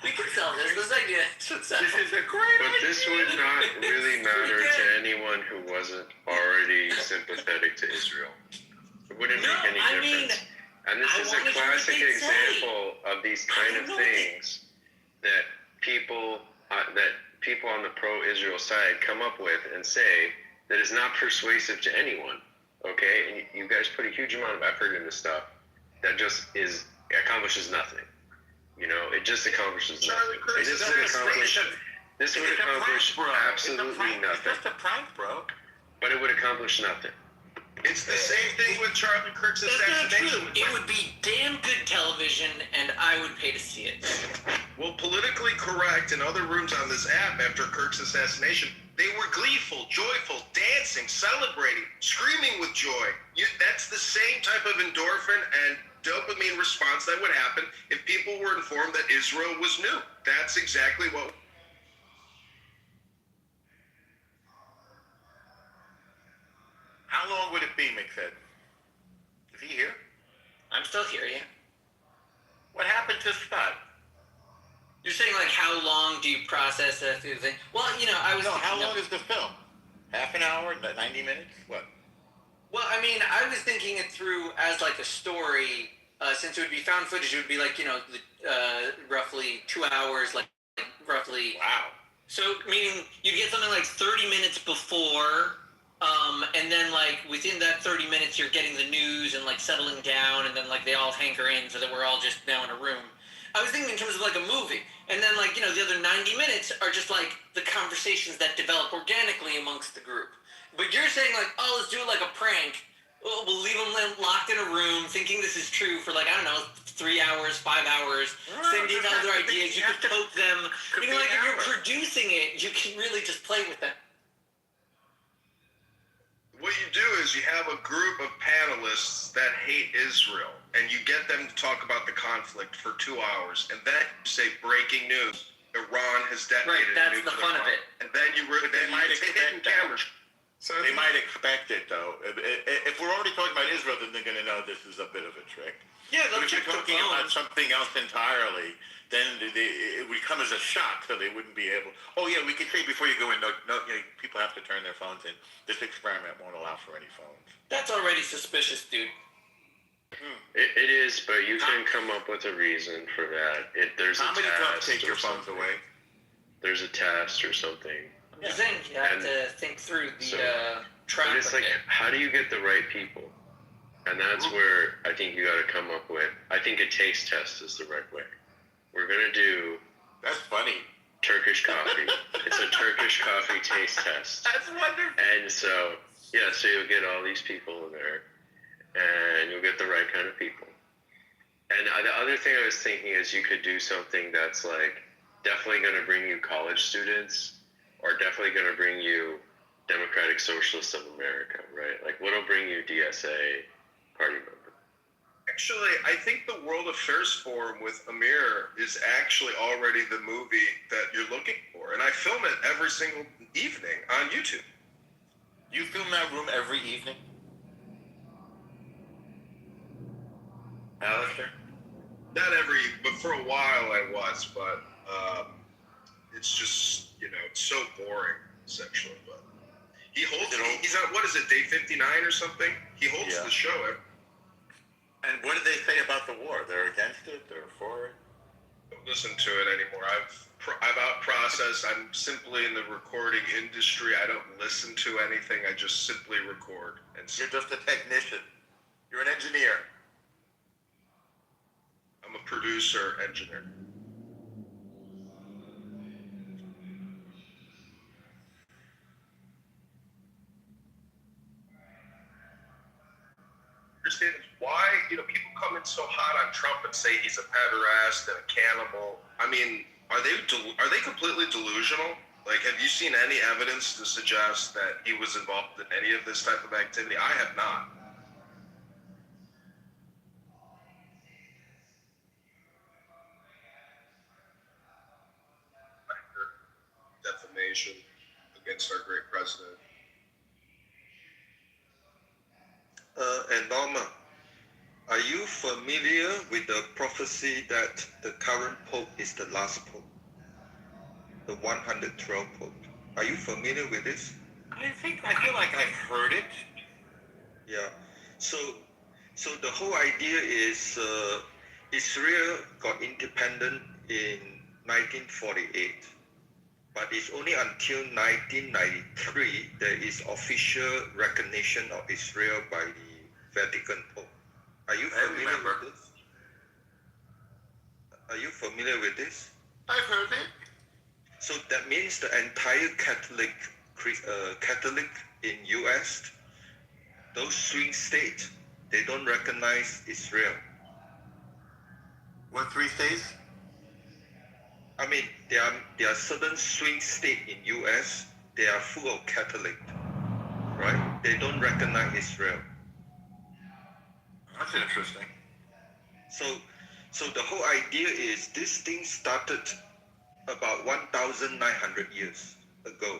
We could sell this. This idea should sell. This is a great But idea. this would not really matter to anyone who wasn't already sympathetic to Israel. It wouldn't make any difference. And this is a classic example of these kind of things that people on the pro-Israel side come up with and say that is not persuasive to anyone. Okay, and you guys put a huge amount of effort into stuff that just accomplishes nothing. It just accomplishes nothing. This would accomplish absolutely nothing. It's just a prank, bro. But it would accomplish nothing. It's the same thing with Charlie Kirk's That's not assassination. true. It would be damn good television, and I would pay to see it. Well, politically correct in other rooms on this app after Kirk's assassination, they were gleeful, joyful, dancing, celebrating, screaming with joy. That's the same type of endorphin and dopamine response that would happen if people were informed that Israel was new. That's exactly what... How long would it be, Mick said? Is he here? I'm still here, yeah. What happened to Scott? You're saying, how long do you process that through the thing? Well, I was... No, how long is the film? Half an hour? 90 minutes? What? Well, I was thinking it through as, a story. Since it would be found footage, it would be, roughly 2 hours, roughly... Wow. So, meaning you'd get something like 30 minutes before... and then within that 30 minutes you're getting the news and settling down, and then they all hanker in so that we're all just now in a room. I was thinking in terms of a movie, and then the other 90 minutes are just the conversations that develop organically amongst the group. But you're saying let's do it like a prank. We'll leave them locked in a room thinking this is true for 3 hours, 5 hours, sending out their ideas. You could poke them. If you're producing it, you can really just play with them. What you do is you have a group of panelists that hate Israel, and you get them to talk about the conflict for 2 hours, and then you say breaking news: Iran has detonated. Right, that's a the nuclear fun of bomb. it. And then they might expect that. So They might expect it, though. If we're already talking about Israel, then they're going to know this is a bit of a trick. Yeah, But they'll if you're check their talking about phones. something else entirely, then it would come as a shock, so they wouldn't be able. Oh yeah, we could say before you go in, no, people have to turn their phones in. This experiment won't allow for any phones. That's already suspicious, dude. It is, but you can come up with a reason for that. There's How a many times test take or your phones something. away? There's a test or something. I'm just saying, you have And to think through the so- trap But it's of like, it. how do you get the right people? And that's where I think you got to come up with. I think a taste test is the right way. We're gonna do That's funny. Turkish coffee. It's a Turkish coffee taste test. That's wonderful. And so, yeah, so you'll get all these people there, and you'll get the right kind of people. And the other thing I was thinking is you could do something that's like definitely going to bring you college students, or definitely going to bring you Democratic Socialists of America, right? Like, what'll bring you DSA party member? Actually, I think the World Affairs Forum with Amir is actually already the movie that you're looking for. And I film it every single evening on YouTube. You film that room every evening, Alistair? Not every, but for a while I was, but it's just, it's so boring, essentially. But he holds, he's on, what is it, day 59 or something? He holds the show. And what did they say about the war? They're against it? They're for it? Don't listen to it anymore. I've out-processed. I'm simply in the recording industry. I don't listen to anything. I just simply record. And You're just a technician. You're an engineer. I'm a producer, engineer. Understand why people come in so hot on Trump and say he's a pederast and a cannibal. I mean, are they completely delusional? Like, have you seen any evidence to suggest that he was involved in any of this type of activity? I have not. Defamation against our great president. And Norma, are you familiar with the prophecy that the current Pope is the last Pope? The 112th Pope. Are you familiar with this? I feel like I've heard it. Yeah. So the whole idea is Israel got independent in 1948. But it's only until 1993 there is official recognition of Israel by the Vatican Pope. Are you familiar with this? Are you familiar with this? I've heard it. So that means the entire Catholic in U.S., those swing states, they don't recognize Israel. What 3 states? I mean, there are certain swing states in U.S., they are full of Catholic, right? They don't recognize Israel. That's interesting. So the whole idea is this thing started about 1,900 years ago.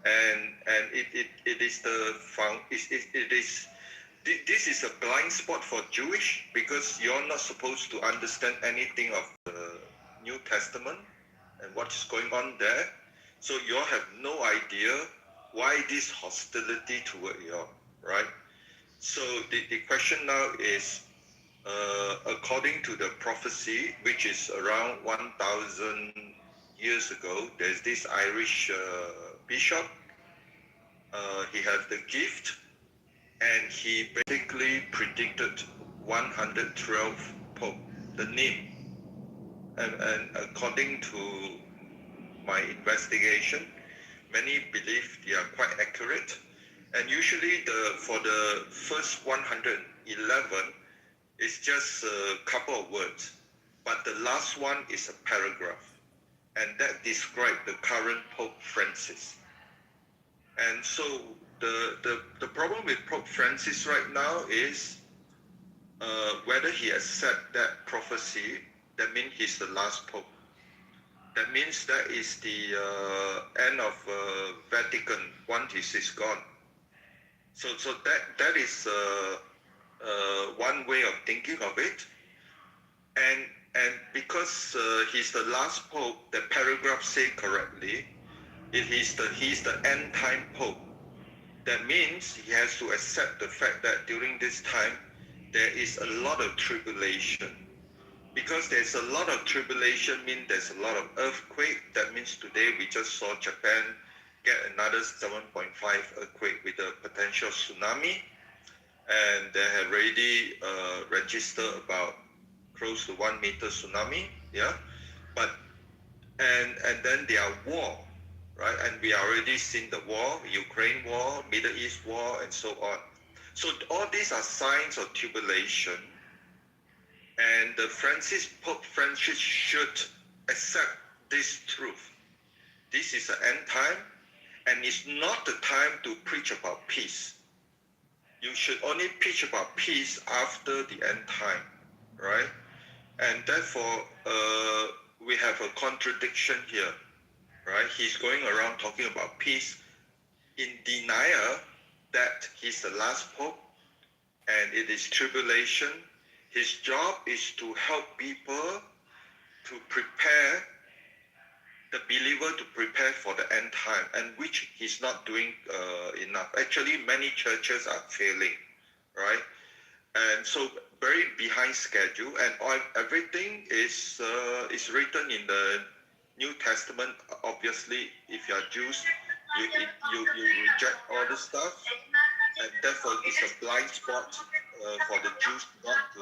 And it is this is a blind spot for Jewish, because you're not supposed to understand anything of the New Testament and what's going on there. So you have no idea why this hostility toward you, right? So the question now is, according to the prophecy, which is around 1,000 years ago, there's this Irish bishop. He has the gift, and he basically predicted 112 Pope, the name. And according to my investigation, many believe they are quite accurate. And usually for the first 111, it's just a couple of words. But the last one is a paragraph. And that describes the current Pope Francis. And so the problem with Pope Francis right now is whether he accepts that prophecy. That means he's the last pope. That means that is the end of Vatican once he's gone. So that is one way of thinking of it. And because he's the last pope, the paragraph say correctly, he's the end time pope. That means he has to accept the fact that during this time there is a lot of tribulation. Because there's a lot of tribulation means there's a lot of earthquake. That means today we just saw Japan get another 7.5 earthquake with a potential tsunami. And they have already registered about close to 1 meter tsunami. Yeah. And then there are war, right? And we already seen the war, Ukraine war, Middle East war, and so on. So all these are signs of tribulation. And Pope Francis should accept this truth. This is an end time, and it's not the time to preach about peace. You should only preach about peace after the end time, right? And therefore, we have a contradiction here, right? He's going around talking about peace in denial that he's the last pope, and it is tribulation. His job is to help people to prepare, the believer to prepare for the end time, and which he's not doing enough. Actually, many churches are failing, right? And so very behind schedule, and everything is written in the New Testament. Obviously, if you are Jews, you reject all this stuff, and therefore it's a blind spot for the Jews not to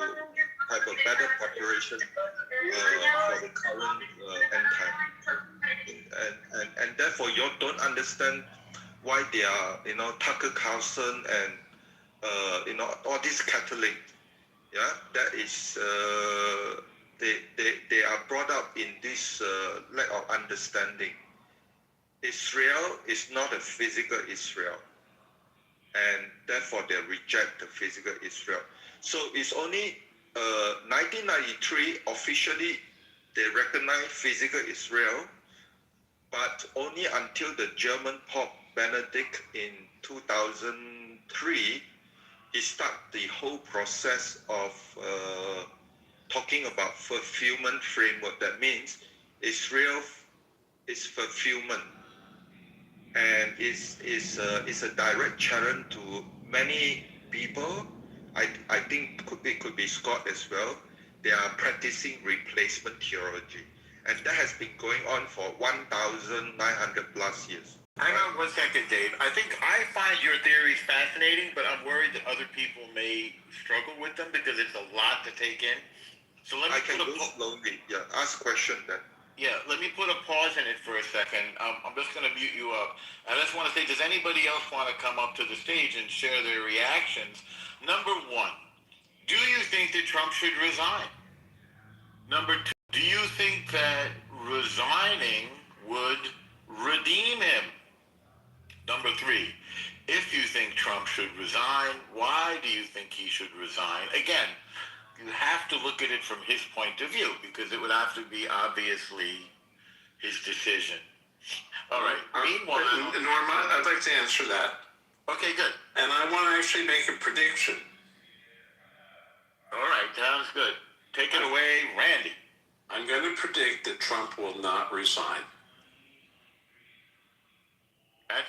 have a better preparation for the current end time. And therefore you don't understand why they are, Tucker Carlson and all these Catholic, yeah, that is they are brought up in this lack of understanding. Israel is not a physical Israel, and therefore they reject the physical Israel. So it's only 1993 officially they recognize physical Israel, but only until the German Pope Benedict in 2003, he started the whole process of talking about fulfillment framework. That means Israel is fulfillment, and is a direct challenge to many people. I think it could be Scott as well. They are practicing replacement theology, and that has been going on for 1,900 plus years. Hang on 1 second, Dave. I think I find your theories fascinating, but I'm worried that other people may struggle with them because it's a lot to take in. So let me slowly. Yeah, ask question then. Yeah, let me put a pause in it for a second. I'm just going to mute you up. I just want to say, does anybody else want to come up to the stage and share their reactions? Number one, do you think that Trump should resign? Number two, do you think that resigning would redeem him? Number three, if you think Trump should resign, why do you think he should resign? Again, you have to look at it from his point of view, because it would have to be obviously his decision. All right. Meanwhile, Norma, I'd like to answer that. Okay, good. And I want to actually make a prediction. All right, sounds good. Take it away, Randy. I'm going to predict that Trump will not resign.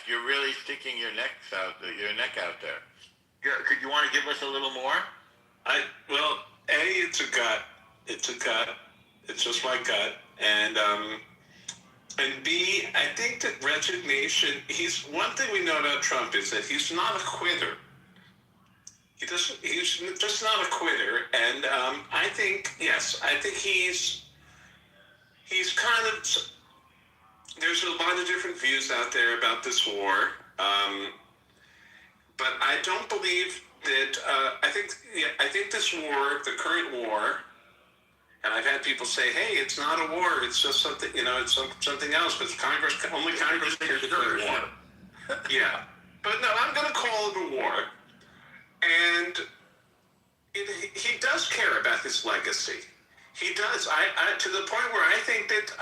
You're really sticking your neck out there. Could you want to give us a little more? Well, A, it's a gut. It's a gut. It's just my gut. And B, I think that resignation, one thing we know about Trump is that he's not a quitter. He's just not a quitter. And I think he's kind of, there's a lot of different views out there about this war. But I don't believe that, I think this war, the current war, and I've had people say, hey, it's not a war, it's just something, it's something else, because only Congress can declare war. Yeah. But no, I'm going to call it a war. And he does care about his legacy. He does. I to the point where I think that,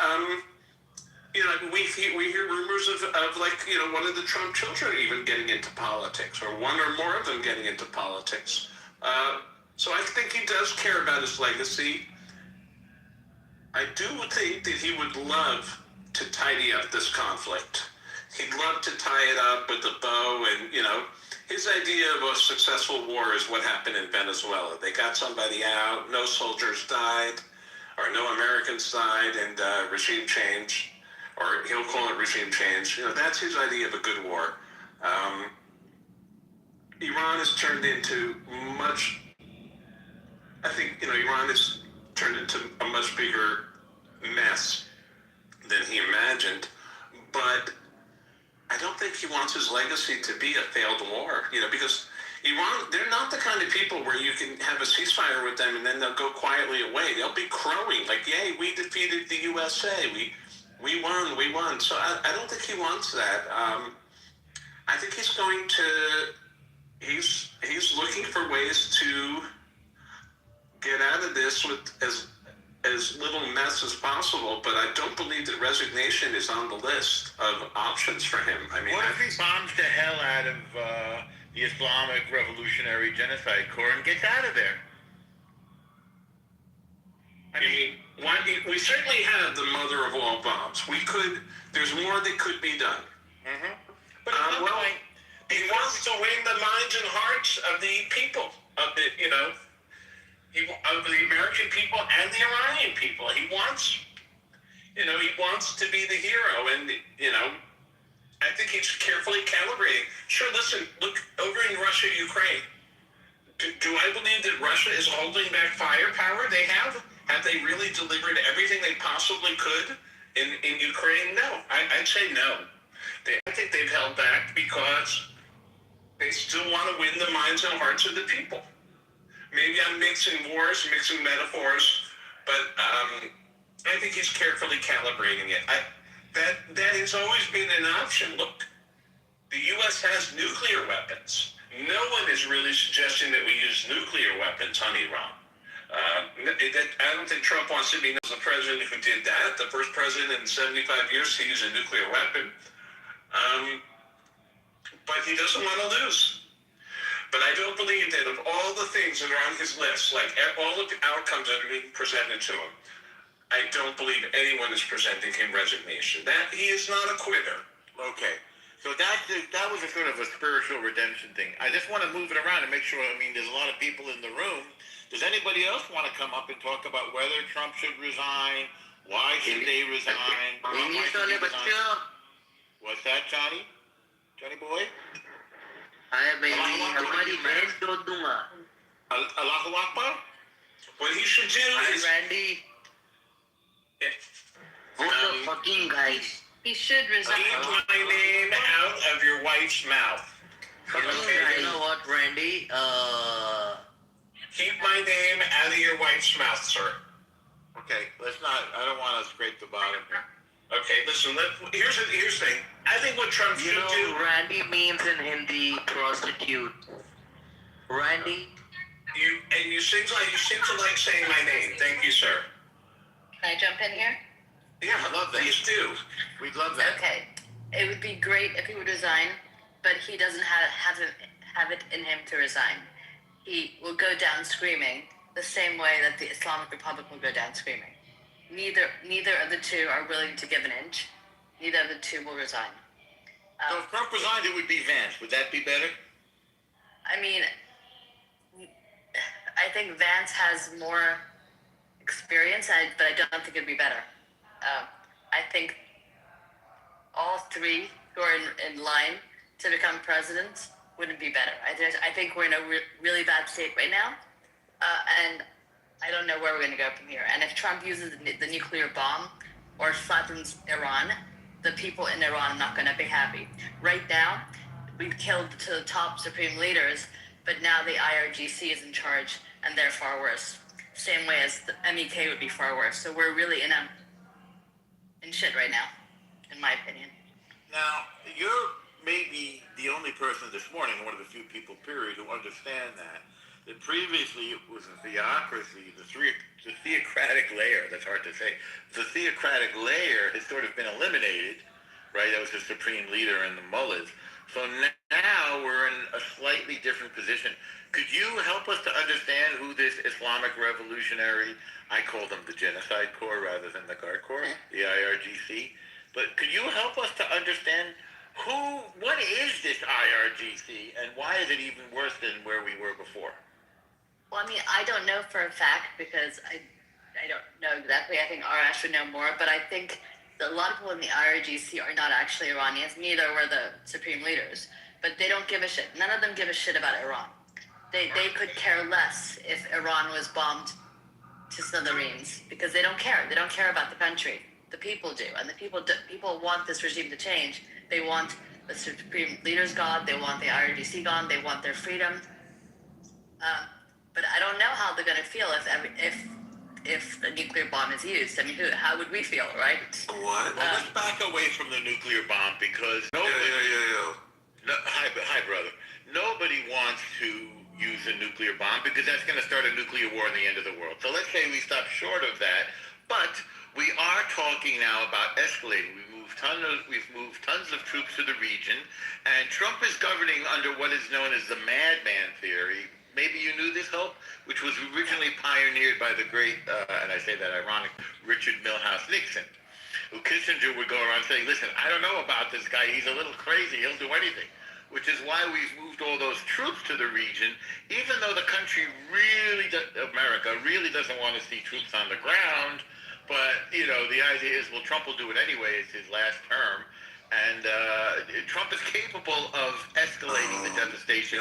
we hear rumors of like, one of the Trump children even getting into politics, or one or more of them getting into politics. So I think he does care about his legacy. I do think that he would love to tidy up this conflict. He'd love to tie it up with a bow, and, his idea of a successful war is what happened in Venezuela. They got somebody out, no soldiers died, or no Americans died, and regime change, or he'll call it regime change. That's his idea of a good war. Iran has turned into much, I think, Iran has turned into a much bigger mess than he imagined, but I don't think he wants his legacy to be a failed war, because Iran, they're not the kind of people where you can have a ceasefire with them and then they'll go quietly away. They'll be crowing like, yay, we defeated the USA. We won. So I don't think he wants that. I think he's going to, he's looking for ways to get out of this with as little mess as possible, but I don't believe that resignation is on the list of options for him. I mean, what if he bombs the hell out of the Islamic Revolutionary Genocide Corps and gets out of there? We certainly have the mother of all bombs. There's more that could be done. Mm-hmm. But he wants to win the minds and hearts of the people, of the American people and the Iranian people. He wants to be the hero, and I think he's carefully calibrating. Sure, listen, look over in Russia, Ukraine. Do I believe that Russia is holding back firepower? They have. Have they really delivered everything they possibly could in Ukraine? No, I'd say no. I think they've held back because they still want to win the minds and hearts of the people. Maybe I'm mixing metaphors, but I think he's carefully calibrating it. That has always been an option. Look, the U.S. has nuclear weapons. No one is really suggesting that we use nuclear weapons on Iran. I don't think Trump wants to be the president who did that, the first president in 75 years to use a nuclear weapon. But he doesn't want to lose. But I don't believe that of all the things that are on his list, like all of the outcomes that are being presented to him, I don't believe anyone is presenting him resignation. That he is not a quitter. Okay. So that was a sort of a spiritual redemption thing. I just want to move it around and make sure, there's a lot of people in the room. Does anybody else want to come up and talk about whether Trump should resign? Why should they resign? What's that, Johnny? Johnny boy? Allahu Akbar? What he should do is... Randy. Vote the fucking guys. He should resign. Keep my name out of your wife's mouth. You know what, Randy? Keep my name out of your wife's mouth, sir. Okay, I don't want to scrape the bottom here. Okay, listen, here's the thing. I think what Trump should do... Randy means in Hindi prostitute. Randy? You seem to like saying my name. Thank you, sir. Can I jump in here? Yeah, I love that. Please do. We'd love that. Okay. It would be great if he would resign, but he doesn't have it in him to resign. He will go down screaming the same way that the Islamic Republic will go down screaming. Neither of the two are willing to give an inch. Neither of the two will resign. So if Trump resigned, it would be Vance. Would that be better? I think Vance has more experience, but I don't think it'd be better. I think all three who are in line to become president wouldn't be better. I think we're in a really bad state right now, and I don't know where we're going to go from here. And if Trump uses the nuclear bomb or flattens Iran, the people in Iran are not going to be happy. Right now, we've killed to the top supreme leaders, but now the IRGC is in charge, and they're far worse. Same way as the MEK would be far worse. So we're really in shit right now, in my opinion. Now, you're may be the only person this morning, one of the few people, period, who understand that. That previously it was a theocracy, the theocratic layer, that's hard to say. The theocratic layer has sort of been eliminated, right? That was the supreme leader and the mullahs. So now we're in a slightly different position. Could you help us to understand who this Islamic Revolutionary, I call them the Genocide Corps rather than the Guard Corps, the IRGC, but could you help us to understand what is this IRGC and why is it even worse than where we were before? Well, I mean, I don't know for a fact because I don't know exactly. I think Arash would know more, but I think that a lot of people in the IRGC are not actually Iranians. Neither were the supreme leaders, but they don't give a shit. None of them give a shit about Iran. They could care less if Iran was bombed to smithereens because they don't care. They don't care about the country. The people do, and the people want this regime to change. They want the supreme leaders gone. They want the IRGC gone. They want their freedom. But I don't know how they're going to feel if a nuclear bomb is used. I mean, how would we feel, right? What? Well, let's back away from the nuclear bomb because nobody. No, hi, brother. Nobody wants to use a nuclear bomb because that's going to start a nuclear war in the end of the world. So let's say we stop short of that. But we are talking now about escalating. We've moved tons of troops to the region, and Trump is governing under what is known as the madman theory. Maybe you knew this, Hope, which was originally pioneered by the great, and I say that ironic, Richard Milhouse Nixon, who Kissinger would go around saying, listen, I don't know about this guy. He's a little crazy. He'll do anything, which is why we've moved all those troops to the region, even though the country America really doesn't want to see troops on the ground. But, you know, the idea is, well, Trump will do it anyway. It's his last term. And Trump is capable of escalating the devastation.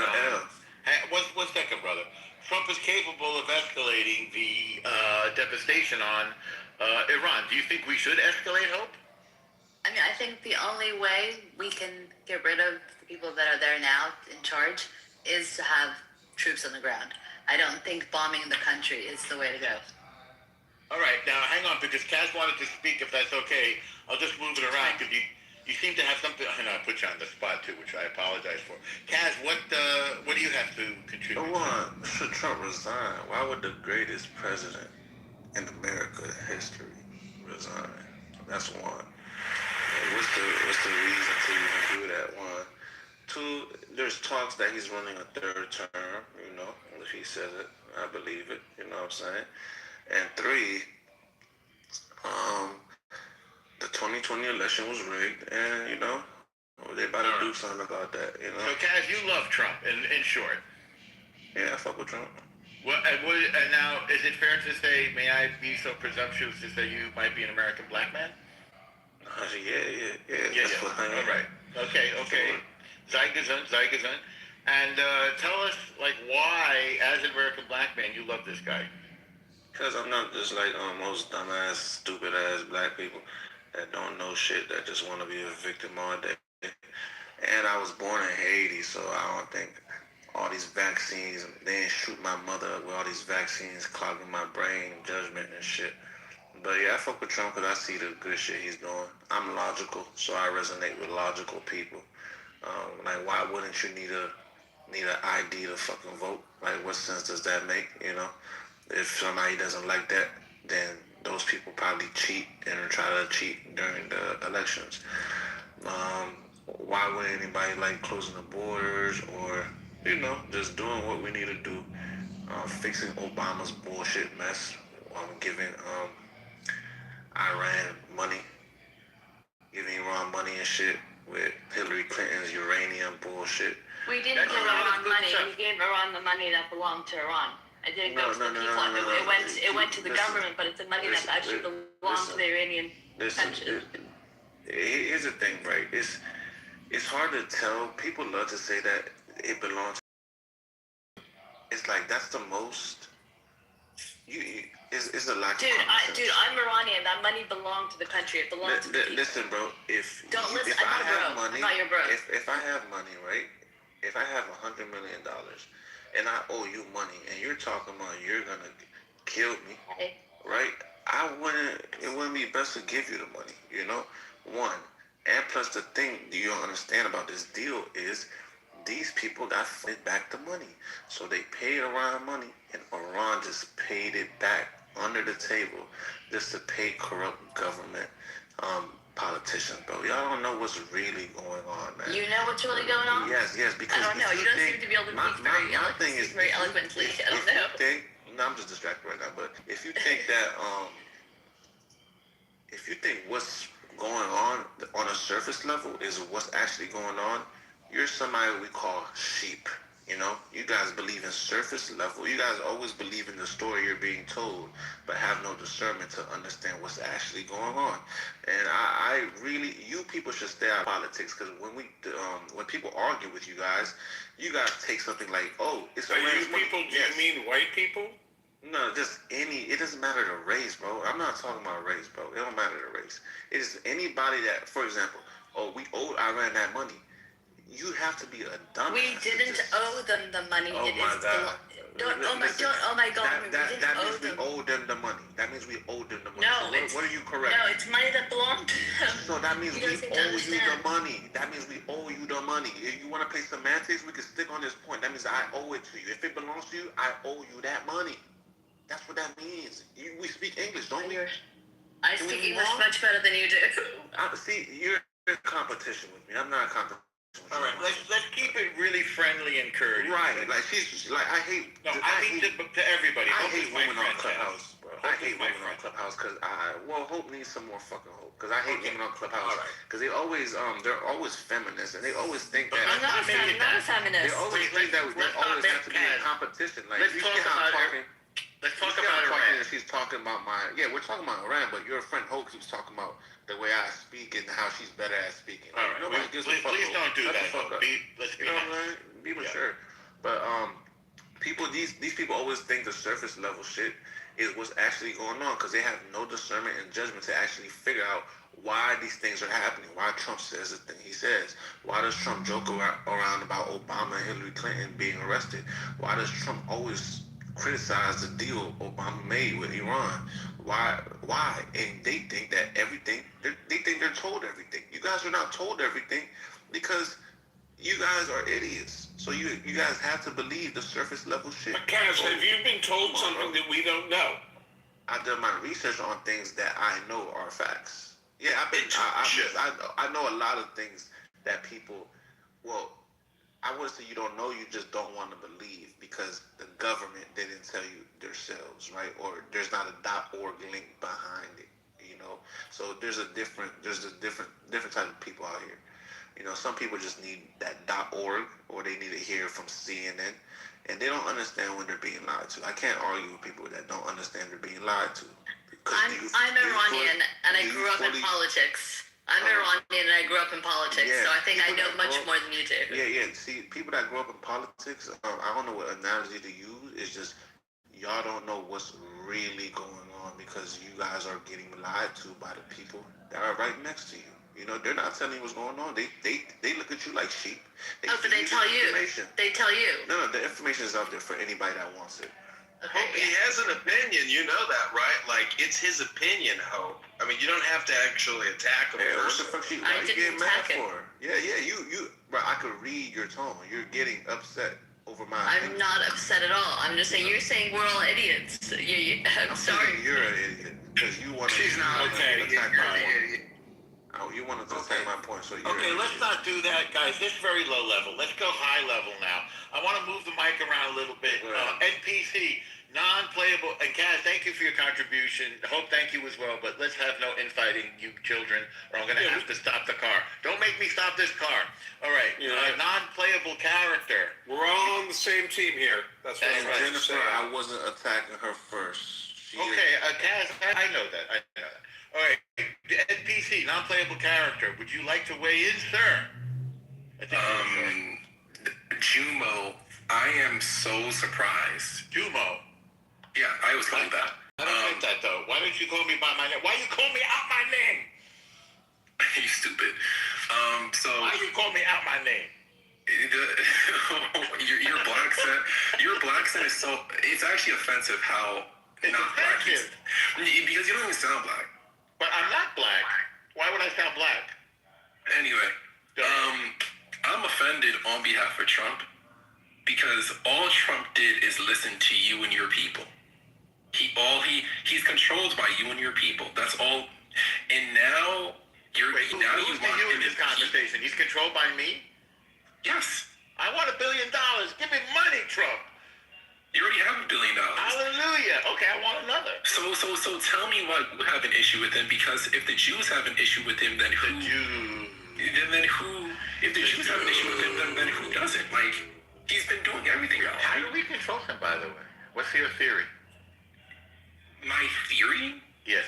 One second, brother. Trump is capable of escalating the devastation on Iran. Do you think we should escalate, Hope? I mean, I think the only way we can get rid of the people that are there now in charge is to have troops on the ground. I don't think bombing the country is the way to go. All right, now hang on, because Kaz wanted to speak, if that's okay. I'll just move it around, because you seem to have something. I know I put you on the spot, too, which I apologize for. Kaz, what do you have to contribute? Should Trump resign? Why would the greatest president in America history resign? That's one. What's the reason to even do that? One. Two, there's talks that he's running a third term, you know, if he says it, I believe it, you know what I'm saying? And three, the 2020 election was rigged, and, you know, they about to do something about that, you know? So, Kaz, you love Trump, in short. Yeah, I fuck with Trump. Well, and now, is it fair to say, may I be so presumptuous to say you might be an American black man? Yeah. All right. Okay. Zeigazun. And tell us, like, why, as an American black man, you love this guy? Because I'm not just like most dumbass, stupid ass black people that don't know shit, that just want to be a victim all day. And I was born in Haiti, so I don't think all these vaccines, they didn't shoot my mother up with all these vaccines clogging my brain, judgment and shit. But yeah, I fuck with Trump because I see the good shit he's doing. I'm logical, so I resonate with logical people. Like, why wouldn't you need an ID to fucking vote? Like, what sense does that make, you know? If somebody doesn't like that, then those people probably cheat and try to cheat during the elections. Why would anybody like closing the borders or, you know, just doing what we need to do? Fixing Obama's bullshit mess, giving Iran money, giving Iran money and shit with Hillary Clinton's uranium bullshit. We didn't give Iran money. We gave Iran the money that belonged to Iran. It didn't go to the people. It went to the government, but it's the money that actually belonged to the Iranian country. Here's the thing, right? It's hard to tell. People love to say that it belongs. It's like that's the most. It's a lack of common sense. Dude, I'm Iranian. That money belonged to the country. It belonged to the people. Listen, bro. If I have money, I'm not your bro. If I have money, right? If I have $100 million and I owe you money, and you're talking about you're gonna kill me, right? It wouldn't be best to give you the money, you know? One, And plus, the thing you don't understand about this deal is these people got funded back the money. So they paid Iran money, and Iran just paid it back under the table just to pay corrupt government politicians, bro. Y'all don't know what's really going on, man. You know what's really going on? Yes, because I don't know. You don't seem to be able to speak very eloquently. I don't know. No, I'm just distracted right now. But if you think that, if you think what's going on a surface level is what's actually going on, you're somebody we call sheep. You know, you guys believe in surface level. You guys always believe in the story you're being told, but have no discernment to understand what's actually going on. And I really, you people should stay out of politics, because when people argue with you guys take something like, oh, it's So you people, do you mean white people? No, just it doesn't matter the race, bro. I'm not talking about race, bro. It don't matter the race. It is anybody that, for example, we owed Iran that money. You have to be a dumbass. We didn't owe them the money. Oh my God. Oh my God. That means we owe them the money. That means we owe them the money. No, so what are you correct? No, it's money that belonged to them. So that means we owe you the money. That means we owe you the money. If you want to play semantics, we can stick on this point. That means I owe it to you. If it belongs to you, I owe you that money. That's what that means. We speak English, don't we? I speak English much better than you do. See, you're in competition with me. I'm not in competition. All right, let's keep it really friendly and courteous. Right, like she's like I hate. No, I mean to everybody. I hate women on Clubhouse, bro. I hate women on Clubhouse because Hope needs some more fucking hope. Because I hate women on Clubhouse because they're always feminists and they always think that I'm not a feminist. They always think that they always have to be in competition. Like let's talk about Iran. Let's talk about Iran. She's talking about we're talking about Iran, but your friend Hope keeps talking about the way I speak and how she's better at speaking. All right, nobody gives a fuck. Please don't do that. Let's be nice. Be mature. But these people always think the surface level shit is what's actually going on because they have no discernment and judgment to actually figure out why these things are happening, why Trump says the thing he says, why does Trump joke around about Obama and Hillary Clinton being arrested, why does Trump always criticize the deal Obama made with Iran. Why? And they think that they think they're told everything. You guys are not told everything because you guys are idiots. So you guys have to believe the surface level shit. Kaz, have you been told something that we don't know? I've done my research on things that I know are facts. Yeah, I know a lot of things that people, I wouldn't say you don't know, you just don't want to believe because the government didn't tell you themselves, right? Or there's not a .org link behind it, you know? So there's a different type of people out here. You know, some people just need that .org or they need to hear from CNN and they don't understand when they're being lied to. I can't argue with people that don't understand they're being lied to. I'm Iranian and I grew up in politics. I'm Iranian and I grew up in politics, so I think I know much more than you do. Yeah. See, people that grow up in politics, I don't know what analogy to use. It's just y'all don't know what's really going on because you guys are getting lied to by the people that are right next to you. You know, they're not telling you what's going on. They look at you like sheep. But they tell you. They tell you. No, the information is out there for anybody that wants it. Okay. Hope, he has an opinion, you know that, right? Like, it's his opinion, Hope. I mean, you don't have to actually attack him. Yeah, what the fuck you getting mad for? Yeah, you, bro, I could read your tone. You're getting upset over my opinion. I'm not upset at all. I'm just saying, you're saying we're all idiots. I'm sorry. You're an idiot, because you want to attack my point. You wanted to attack my point, so you're okay, let's not do that, guys. This is very low level. Let's go high level now. I want to move the mic around a little bit. NPC, non-playable. And Kaz, thank you for your contribution. Hope, thank you as well. But let's have no infighting, you children, or I'm going to have to stop the car. Don't make me stop this car. All right. Non-playable character. We're all on the same team here. That's what I'm right. Jennifer, I wasn't attacking her first. Kaz, I know that. All right, NPC, non-playable character. Would you like to weigh in, sir? Jumo, I am so surprised. Jumo? Yeah, I was called that. I don't get that, though. Why don't you call me by my name? Why you call me out my name? You stupid. Why you call me out my name? Your black accent. Your black accent is so. It's actually offensive how it's not offensive. Black because you don't even sound black. But I'm not black. Why would I sound black? Anyway, I'm offended on behalf of Trump because all Trump did is listen to you and your people. He's controlled by you and your people. That's all. And now you want him in this conversation. He's controlled by me? Yes. I want $1 billion. Give me money, Trump. You already have $1 billion. Hallelujah. Okay, I want another. So tell me why you have an issue with him, because if the Jews have an issue with him, then who? Then who? If the Jews have an issue with him, then who doesn't? Like, he's been doing everything else. How do we control him, by the way? What's your theory? My theory? Yes.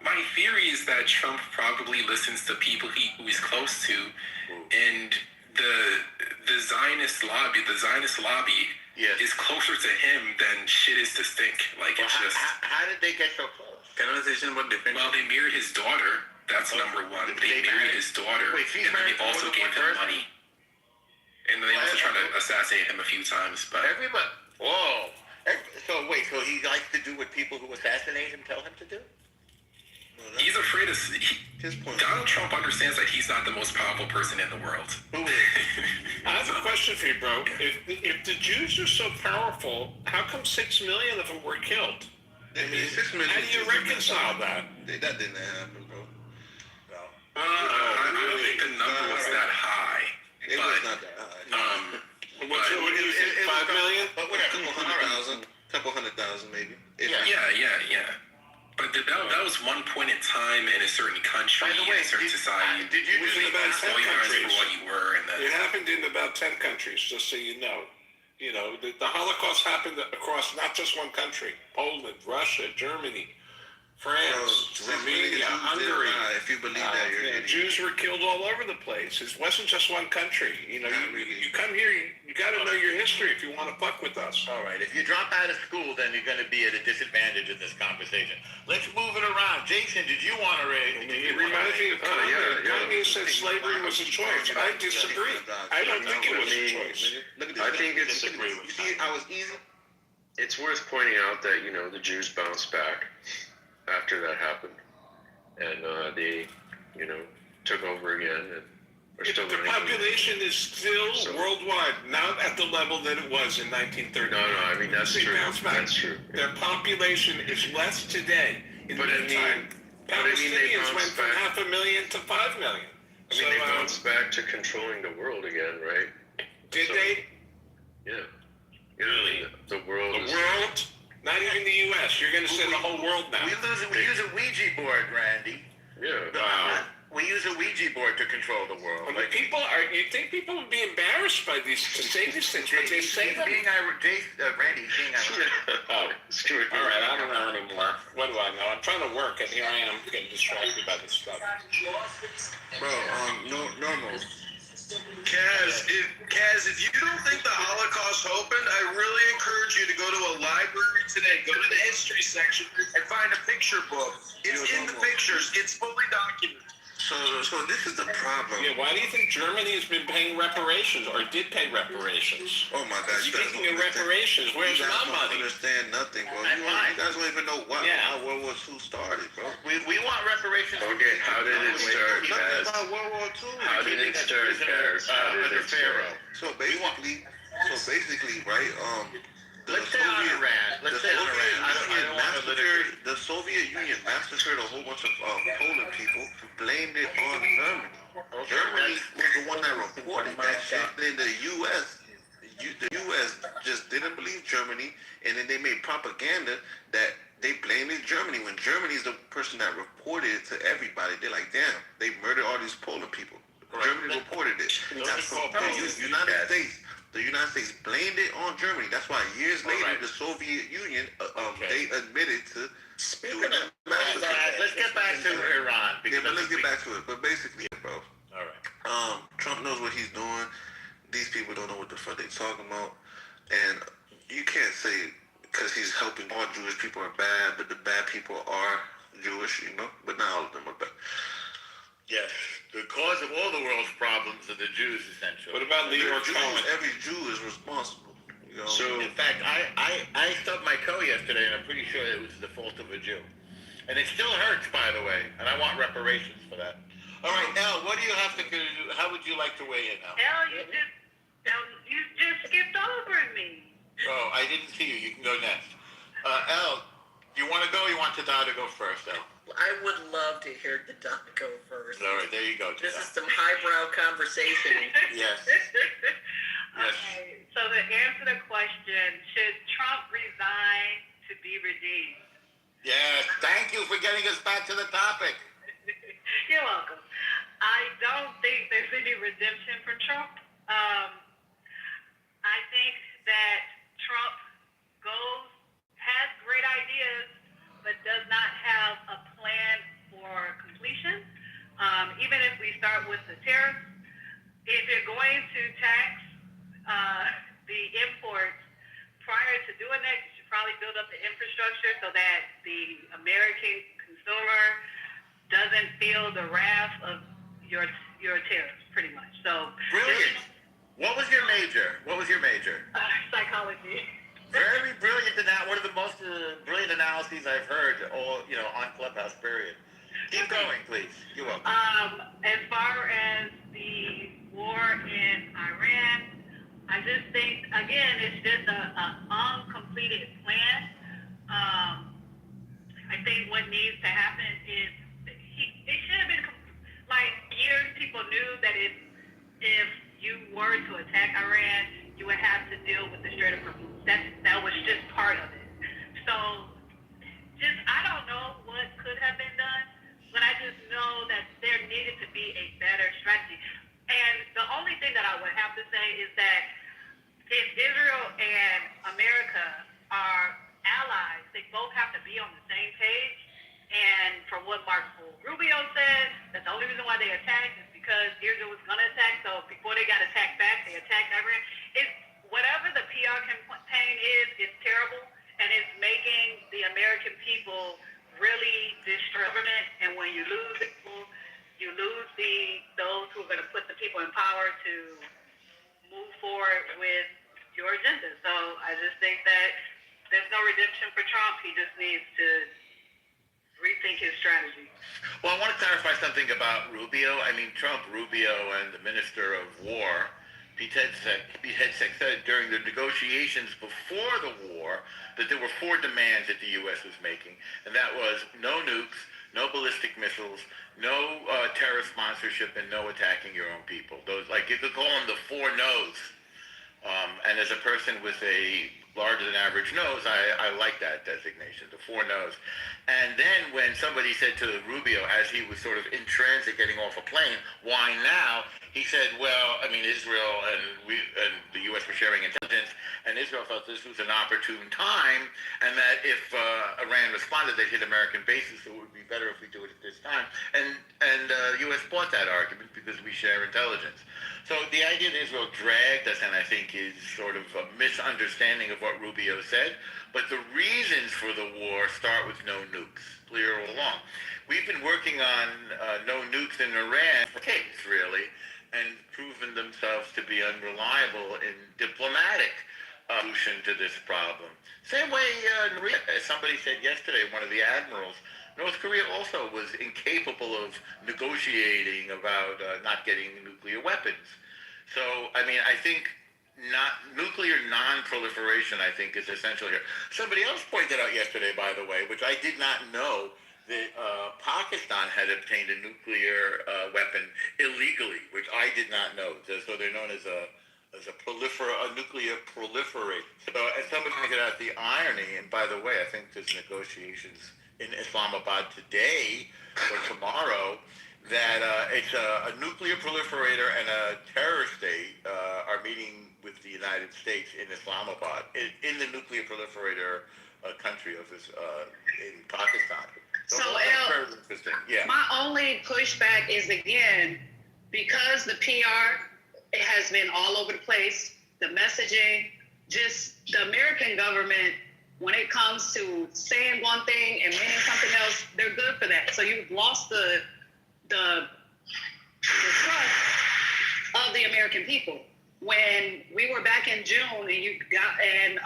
My theory is that Trump probably listens to people who he's close to, and the Zionist lobby is closer to him than shit is to stink. Like, it's just. How did they get so close? Well, they married his daughter. That's number one. They married his daughter, and then they also gave him money. And they also tried to assassinate him a few times. But everybody. Whoa. So he likes to do what people who assassinate him tell him to do? He's afraid of. Donald Trump understands that he's not the most powerful person in the world. Who is? I have a question for you, bro. If the Jews are so powerful, how come 6 million of them were killed? I mean, how do you reconcile that? That didn't happen, bro. I don't think the number was that high. It was not that high. What do you think? 5 million? But whatever. Couple hundred thousand, maybe. Yeah. But that was one point in time in a certain country, in a certain society. Did you do about 10 countries? For what you were, and it happened in about 10 countries, just so you know. You know, the Holocaust happened across not just one country: Poland, Russia, Germany, France, Romania, Hungary. If you believe that, you're an idiot. Jews were killed all over the place. It wasn't just one country. You know, you come here, you got to know your history if you want to fuck with us. All right. If you drop out of school, then you're going to be at a disadvantage in this conversation. Let's move it around. Jason, did you want to raise? It reminds me of Kanye. Kanye said slavery was a choice. I disagree. I don't think it was a choice. I think it's. You see how it's easy? It's worth pointing out that the Jews bounced back after that happened, and they took over again, and we're still the population is still worldwide not at the level that it was in 1930. No, I mean that's true. That's true. Their population is less today. But I mean, Palestinians went from 500,000 to 5 million. I mean, they bounced back to controlling the world again, right? Did they? Yeah. Really? The world. The world? Not even the U.S. You're going to say the whole world now. We use a Ouija board, Randy. Yeah. We use a Ouija board to control the world. Well, you think people would be embarrassed by to say these things, but they say them? Randy, being Oh, all right, I don't know anymore. What do I know? I'm trying to work, and here I am getting distracted by this stuff. Bro, normal. Kaz, if you don't think the Holocaust happened, I really encourage you to go to a library today. Go to the history section and find a picture book. It's in the pictures. It's fully documented. So this is the problem. Yeah, why do you think Germany has been paying reparations or did pay reparations? Oh my God! Speaking of reparations, where's my money? You understand nothing, bro. You guys don't even know how World War II started, bro. We want reparations. Okay, how did it start, Nothing about World War II. How did it start, Kaz? How did it start? So basically, right? Let's say on Iran. Let's say on Iran. I don't want to litigate. The Soviet Union massacred a whole bunch of Polish people and blamed it on Germany. Germany was the one that reported that shit. Then the U.S. just didn't believe Germany, and then they made propaganda that they blamed Germany when Germany is the person that reported it to everybody. They're like, damn, they murdered all these Polish people. Germany reported it. That's from the United States. The United States blamed it on Germany. That's why years later, the Soviet Union, they admitted to doing that massacre. Let's get back to Iran. Let's get back to it. But basically, bro. All right. Trump knows what he's doing. These people don't know what the fuck they're talking about. And you can't say because he's helping all Jewish people are bad, but the bad people are Jewish, But not all of them are bad. Yes, the cause of all the world's problems are the Jews, essentially. What about Leroy Cohen? Every Jew is responsible. So, in fact, I stubbed my toe yesterday, and I'm pretty sure it was the fault of a Jew. And it still hurts, by the way, and I want reparations for that. All right, Elle, what do you have to do? How would you like to weigh in, Elle? Elle, you just skipped over me. Oh, I didn't see you. You can go next. Elle, do you want to go or you want Tada to go first, Elle? I would love to hear the doc go first. All right, there you go, This Tada. is some highbrow conversation. Yes. Okay, so to answer the question, should Trump resign to be redeemed? Yes, thank you for getting us back to the topic. You're welcome. I don't think there's any redemption for Trump. I think that Trump has great ideas, but does not have a plan for completion. Even if we start with the tariffs, if you're going to tax the imports, prior to doing that, you should probably build up the infrastructure so that the American consumer doesn't feel the wrath of your tariffs, pretty much. So Brilliant. What was your major? Psychology. Very brilliant. One of the most brilliant analyses I've heard on Clubhouse, period. Keep going, please. You're welcome. As far as the war in Iran, I just think, again, it's just an uncompleted plan. I think what needs to happen is it should have been like years. People knew that if you were to attack Iran, you would have to deal with the Strait of Hormuz. That was just part of it. So, I don't know what could have been done, but I just know that there needed to be a better strategy. And the only thing that I would have to say is that if Israel and America are allies, they both have to be on the same page. And from what Marco Rubio said, that's the only reason why they attacked is because Israel was going to attack. So before they got attacked back, they attacked Iran. Whatever the PR campaign is terrible, and it's making the American people really distrust government. And when you lose people, you lose those who are going to put the people in power to move forward with your agenda. So I just think that there's no redemption for Trump. He just needs to rethink his strategy. Well, I want to clarify something about Rubio. I mean, Trump, Rubio, and the Minister of War, Pete Hegseth, said during the negotiations before the war that there were 4 demands that the U.S. was making, and that was no nukes, no ballistic missiles, no terrorist sponsorship, and no attacking your own people. Those, like, you could call them the 4 no's. And as a person with a larger than average nose, I like that designation, the 4 no's. And then when somebody said to Rubio, as he was sort of in transit getting off a plane, why now? He said, well, I mean, Israel and the U.S. were sharing intelligence, and Israel felt this was an opportune time, and that if Iran responded, they'd hit American bases, so it would be better if we do it at this time. And the U.S. bought that argument because we share intelligence. So the idea that Israel dragged us, and I think is sort of a misunderstanding of what Rubio said, but the reasons for the war start with no nukes, clear all along. We've been working on no nukes in Iran for decades, really, and proven themselves to be unreliable in diplomatic solution to this problem. Same way, as somebody said yesterday, one of the admirals, North Korea also was incapable of negotiating about not getting nuclear weapons. So, I mean, I think nuclear non-proliferation, I think, is essential here. Somebody else pointed out yesterday, by the way, which I did not know, that Pakistan had obtained a nuclear weapon illegally, which I did not know. So they're known as a nuclear proliferator. So, and somebody pointed out the irony, and by the way, I think there's negotiations in Islamabad today or tomorrow that it's a nuclear proliferator and a terror state are meeting with the United States in Islamabad, in the nuclear proliferator country of this, in Pakistan. So that's very interesting. Yeah. My only pushback is, again, because the PR has been all over the place, the messaging, just the American government, when it comes to saying one thing and meaning something else, they're good for that. So you've lost the trust of the American people. When we were back in June and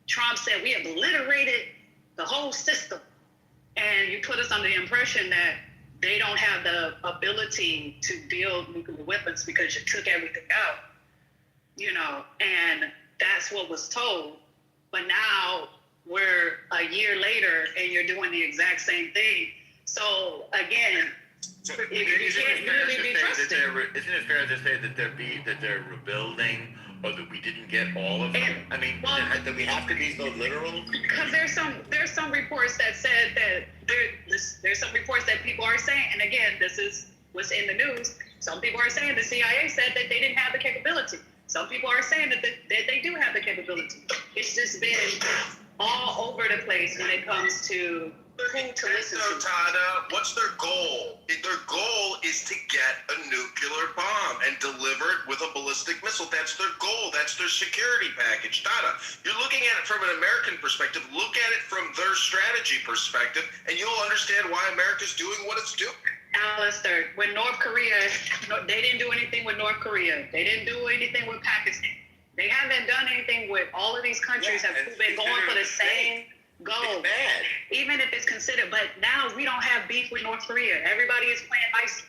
Trump said we obliterated the whole system, and you put us under the impression that they don't have the ability to build nuclear weapons because you took everything out, and that's what was told. But now we're a year later and you're doing the exact same thing. So again, So, you can't really be trusted. Isn't it fair to say that they're rebuilding, or that we didn't get all of them? I mean, do we have to be so literal? Because there's some reports that said that there's some reports that people are saying, and again, this is what's in the news. Some people are saying the CIA said that they didn't have the capability. Some people are saying that they do have the capability. It's just been all over the place when it comes to who to listen to. Tada, what's their goal? Their goal is to get a nuclear bomb and deliver it with a ballistic missile. That's their goal. That's their security package. Tada. You're looking at it from an American perspective. Look at it from their strategy perspective, and you'll understand why America's doing what it's doing. Alistair, when North Korea, they didn't do anything with North Korea. They didn't do anything with Pakistan. They haven't done anything with all of these countries have been going for the same goal. Even if it's considered, but now we don't have beef with North Korea. Everybody is playing nice.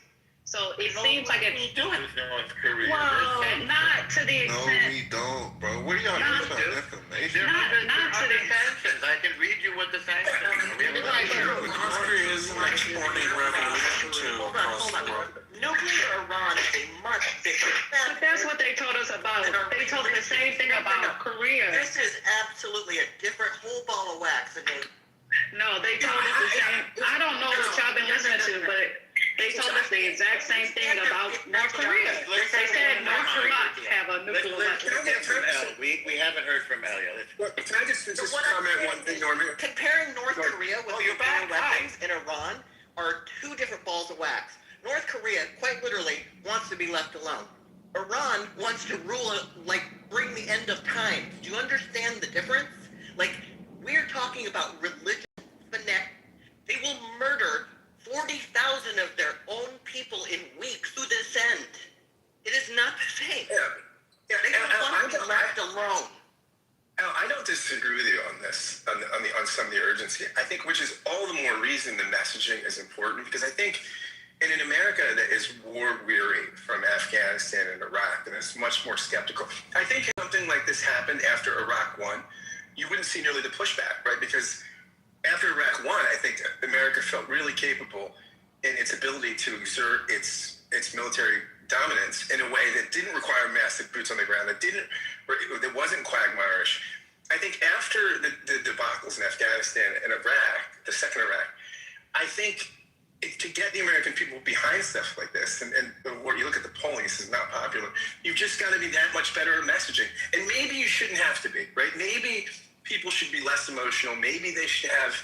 So it seems like it's doing North Korea. Well, not to the extent. No, we don't, bro. What are y'all doing on information? Not to the sanctions. I can read you what the sanctions are. North Korea is exporting revolution to across the world. Nuclear Iran is a much bigger. But that's what they told us about. They told us the same thing about Korea. This is absolutely a different whole ball of wax. No, they told us the same. I don't know what y'all been listening to, but they told us the exact same thing about North Korea. They said North Korea have a nuclear weapon. We haven't heard from El yet. Can I just comment one thing, Norman? Comparing North Korea with nuclear weapons in Iran are two different balls of wax. North Korea, quite literally, wants to be left alone. Iran wants to rule, bring the end of time. Do you understand the difference? We're talking about religious fanatic. They will murder 40,000 of their own people in weeks to this end. It is not the same. They don't want to be left alone. Al, I don't disagree with you on this, on some of the urgency. I think, which is all the more reason the messaging is important, because I think in an America that is war-weary from Afghanistan and Iraq and is much more skeptical, I think if something like this happened after Iraq won, you wouldn't see nearly the pushback, right? Because after Iraq won, I think America felt really capable in its ability to exert its military dominance in a way that didn't require massive boots on the ground, that wasn't quagmirish. I think after the debacles in Afghanistan and Iraq, the second Iraq, I think to get the American people behind stuff like this, and when you look at the polling, this is not popular, you've just got to be that much better at messaging. And maybe you shouldn't have to be, right? Maybe people should be less emotional. Maybe they should have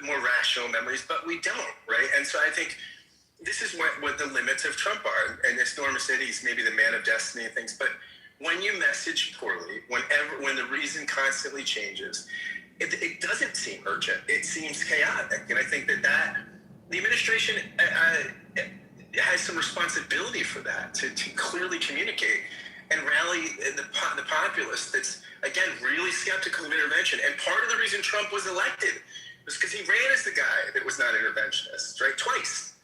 more rational memories, but we don't, right? And so I think this is what the limits of Trump are. And as Norma said, he's maybe the man of destiny and things, but when you message poorly, when the reason constantly changes, it doesn't seem urgent. It seems chaotic. And I think that the administration has some responsibility for that, to clearly communicate and rally the populace that's, again, really skeptical of intervention. And part of the reason Trump was elected was because he ran as the guy that was not interventionist, right? Twice.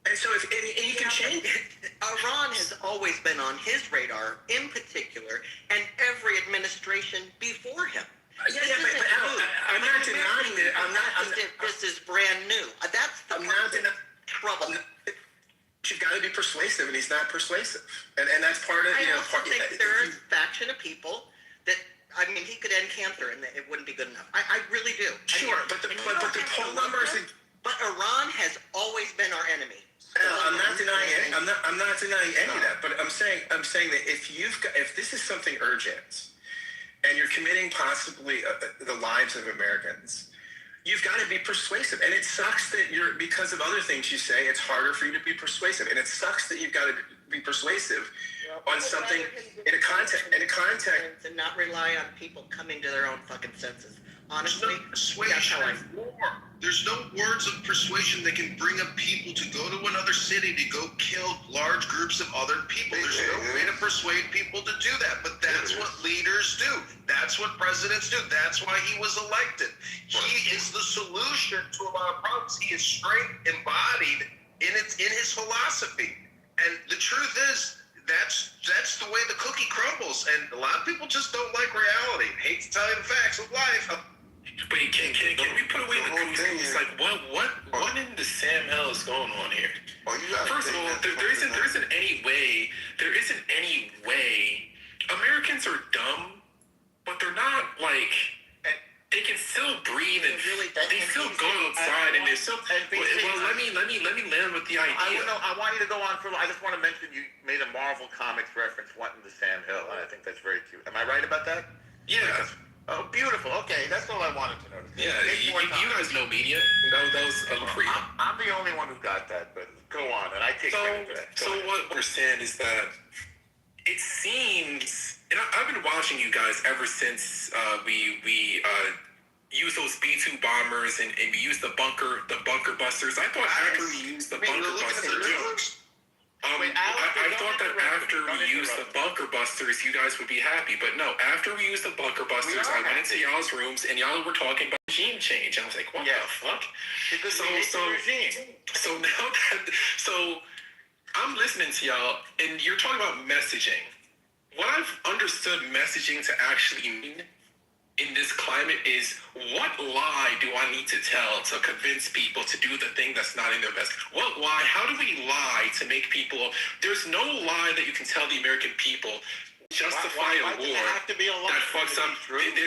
And so if you can change it. Iran has always been on his radar in particular, and every administration before him. But I'm not denying that. This is brand new. That's the trouble. You've got to be persuasive, and he's not persuasive. And that's part of, I also think there is a faction of people that, he could end cancer, and it wouldn't be good enough. I really do. Sure, but the poll numbers... But Iran has always been our enemy. I'm not denying any of that, but I'm saying that if this is something urgent, and you're committing possibly the lives of Americans, you've got to be persuasive. And it sucks that because of other things you say, it's harder for you to be persuasive. And it sucks that you've got to be persuasive on something in a context. And not rely on people coming to their own fucking senses. Honestly, There's no persuasion war. There's no words of persuasion that can bring up people to go to another city to go kill large groups of other people. There's no way to persuade people to do that. But that's what leaders do. That's what presidents do. That's why he was elected. He is the solution to a lot of problems. He is straight embodied in his philosophy. And the truth is, that's the way the cookie crumbles. And a lot of people just don't like reality. Hate to tell you the facts of life. Wait, can we put away the goose? Like, what in the Sam hell is going on here? First of all, there isn't any way. Americans are dumb, but they're not like. They can still breathe and they still go outside and they're still. Well, let me land with the idea. I want you to go on for. I just want to mention you made a Marvel Comics reference, wanting to Sam Hill, and I think that's very cute. Am I right about that? Yeah. Oh, beautiful. Okay, that's all I wanted to know. Yeah, you guys know media. That was pretty. I'm the only one who got that, but go on, and I take credit for that. So what I understand is that it seems, and I've been watching you guys ever since we used those B-2 bombers and we used the bunker busters. I thought after we used the bunker busters. I thought that after we used the bunker busters, you guys would be happy. But no, after we used the bunker busters, I went into y'all's rooms and y'all were talking about regime change. I was like, what the fuck? So I'm listening to y'all and you're talking about messaging. What I've understood messaging to actually mean in this climate is, what lie do I need to tell to convince people to do the thing that's not in their best? What lie? How do we lie to make people? There's no lie that you can tell the American people justify a war that fucks up.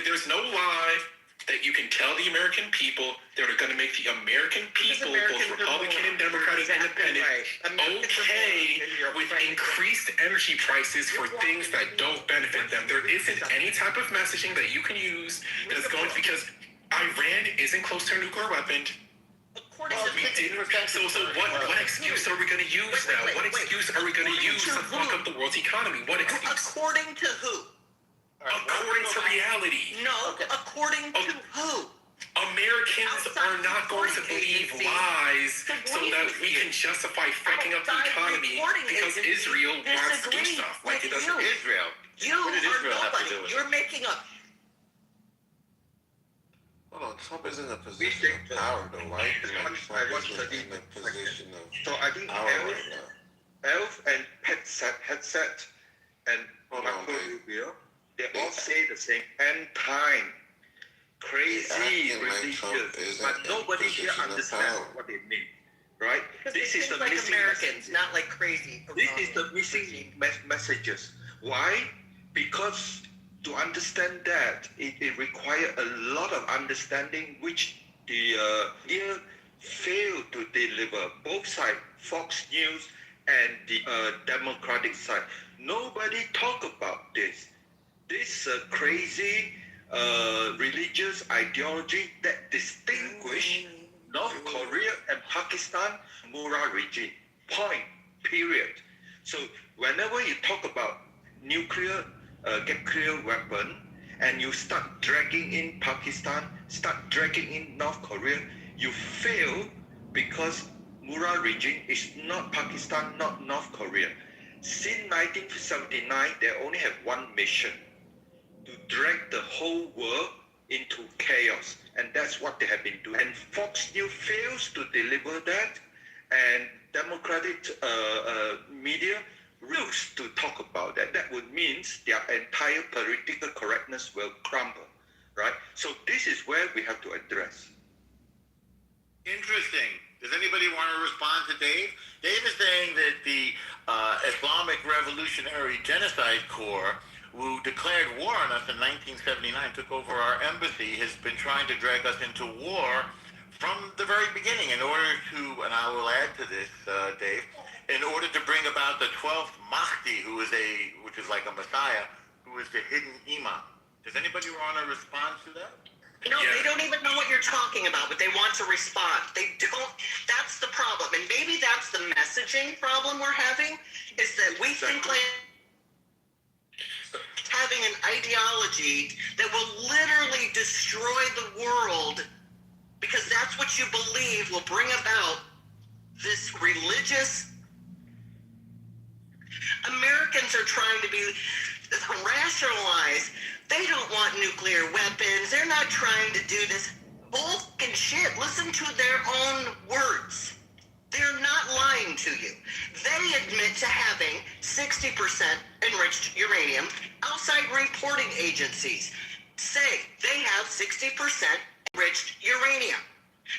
There's no lie that you can tell the American people that are going to make the American people, both Republican and Democratic and Independent, okay with increased energy prices for things that don't benefit them. There isn't any type of messaging that you can use that's going to, because Iran isn't close to a nuclear weapon. So what excuse are we going to use now? What excuse are we going to use to fuck up the world's economy? What excuse? According to who? According to reality. No, according to who? Americans are not going to believe lies so that we can justify fucking up the economy because Israel wants to do stuff like it doesn't. Israel. You are nobody. You're making up. Hold on, Trump is in a position of power, though, right? Trump is in a position of So I think power right now. Elf and Headset and Marco Rubio, they all say the same end time. Crazy, religious, but nobody here understands what they mean, right? This is the like missing Americans, not like crazy. This is the missing messages. Why? Because to understand that, it requires a lot of understanding, which the media fail to deliver. Both sides, Fox News and the Democratic side. Nobody talk about this. This crazy religious ideology that distinguish North Korea and Pakistan Murrah regime. Point. Period. So whenever you talk about nuclear weapon and you start dragging in Pakistan, start dragging in North Korea, you fail because Murrah regime is not Pakistan, not North Korea. Since 1979, they only have one mission: to drag the whole world into chaos. And that's what they have been doing. And Fox News fails to deliver that, and Democratic media refuse to talk about that. That would mean their entire political correctness will crumble, right? So this is where we have to address. Interesting. Does anybody want to respond to Dave? Dave is saying that the Islamic Revolutionary Genocide Corps, who declared war on us in 1979, took over our embassy, has been trying to drag us into war from the very beginning in order to, and I will add to this, Dave, in order to bring about the 12th Mahdi, which is like a Messiah, who is the hidden imam. Does anybody want to respond to that? No, they don't even know what you're talking about, but they want to respond. They don't. That's the problem. And maybe that's the messaging problem we're having, is that we think like having an ideology ideology that will literally destroy the world because that's what you believe will bring about this religious. Americans are trying to be rationalized. They don't want nuclear weapons. They're not trying to do this bullshit shit. Listen to their own words. They're not lying to you. They admit to having 60% enriched uranium. Outside reporting agencies say they have 60% enriched uranium.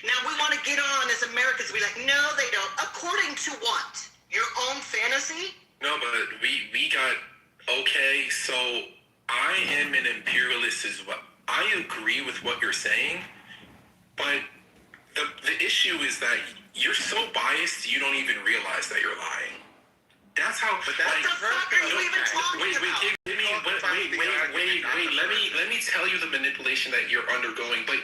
Now we want to get on as Americans. We're like, no, they don't. According to what? Your own fantasy? No, but we got, okay, so I am an imperialist as well. I agree with what you're saying, but the issue is that you're so biased you don't even realize that you're lying. That's how. But that's what the fuck are you even talking about? Let me tell you the manipulation that you're undergoing. But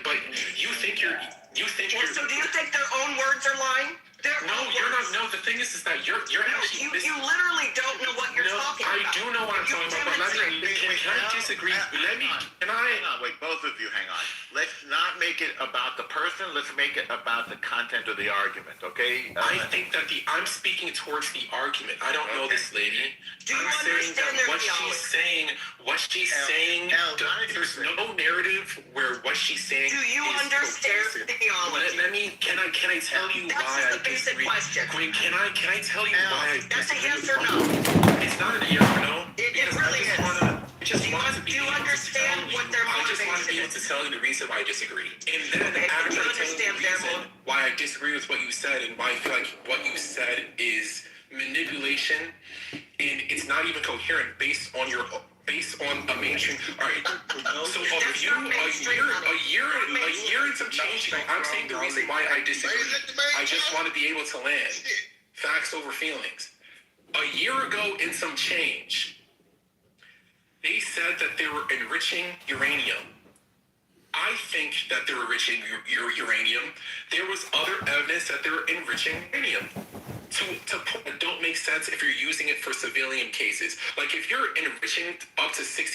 you think you're. So do you think their own words are lying? No, you're not. No, the thing is that you're actually. You literally don't know what you're talking about. I do know what I'm talking about. But can I disagree? Can I? Hang on, wait, both of you, hang on. Let's not make it about the person. Let's make it about the content of the argument, okay? I think that I'm speaking towards the argument. I don't know this lady. Do you understand their theology? What she's saying, there's no narrative where what she's saying. Do you understand theology? Can I tell you why I disagree? Quinn, can I tell you why I disagree? That's a yes or no. It's not a yes or no. It really is. Do you understand what their motivation is? I just want to be able to tell you the reason why I disagree. And then after I tell you the reason why I disagree with what you said and why I feel like what you said is manipulation and it's not even coherent based on a mainstream. All right. So a year and some change ago, I'm saying the reason why I disagree. I just want to be able to land facts over feelings. A year ago and some change, they said that they were enriching uranium. I think that they were enriching uranium. There was other evidence that they were enriching uranium. Don't make sense if you're using it for civilian cases. Like if you're enriching up to 60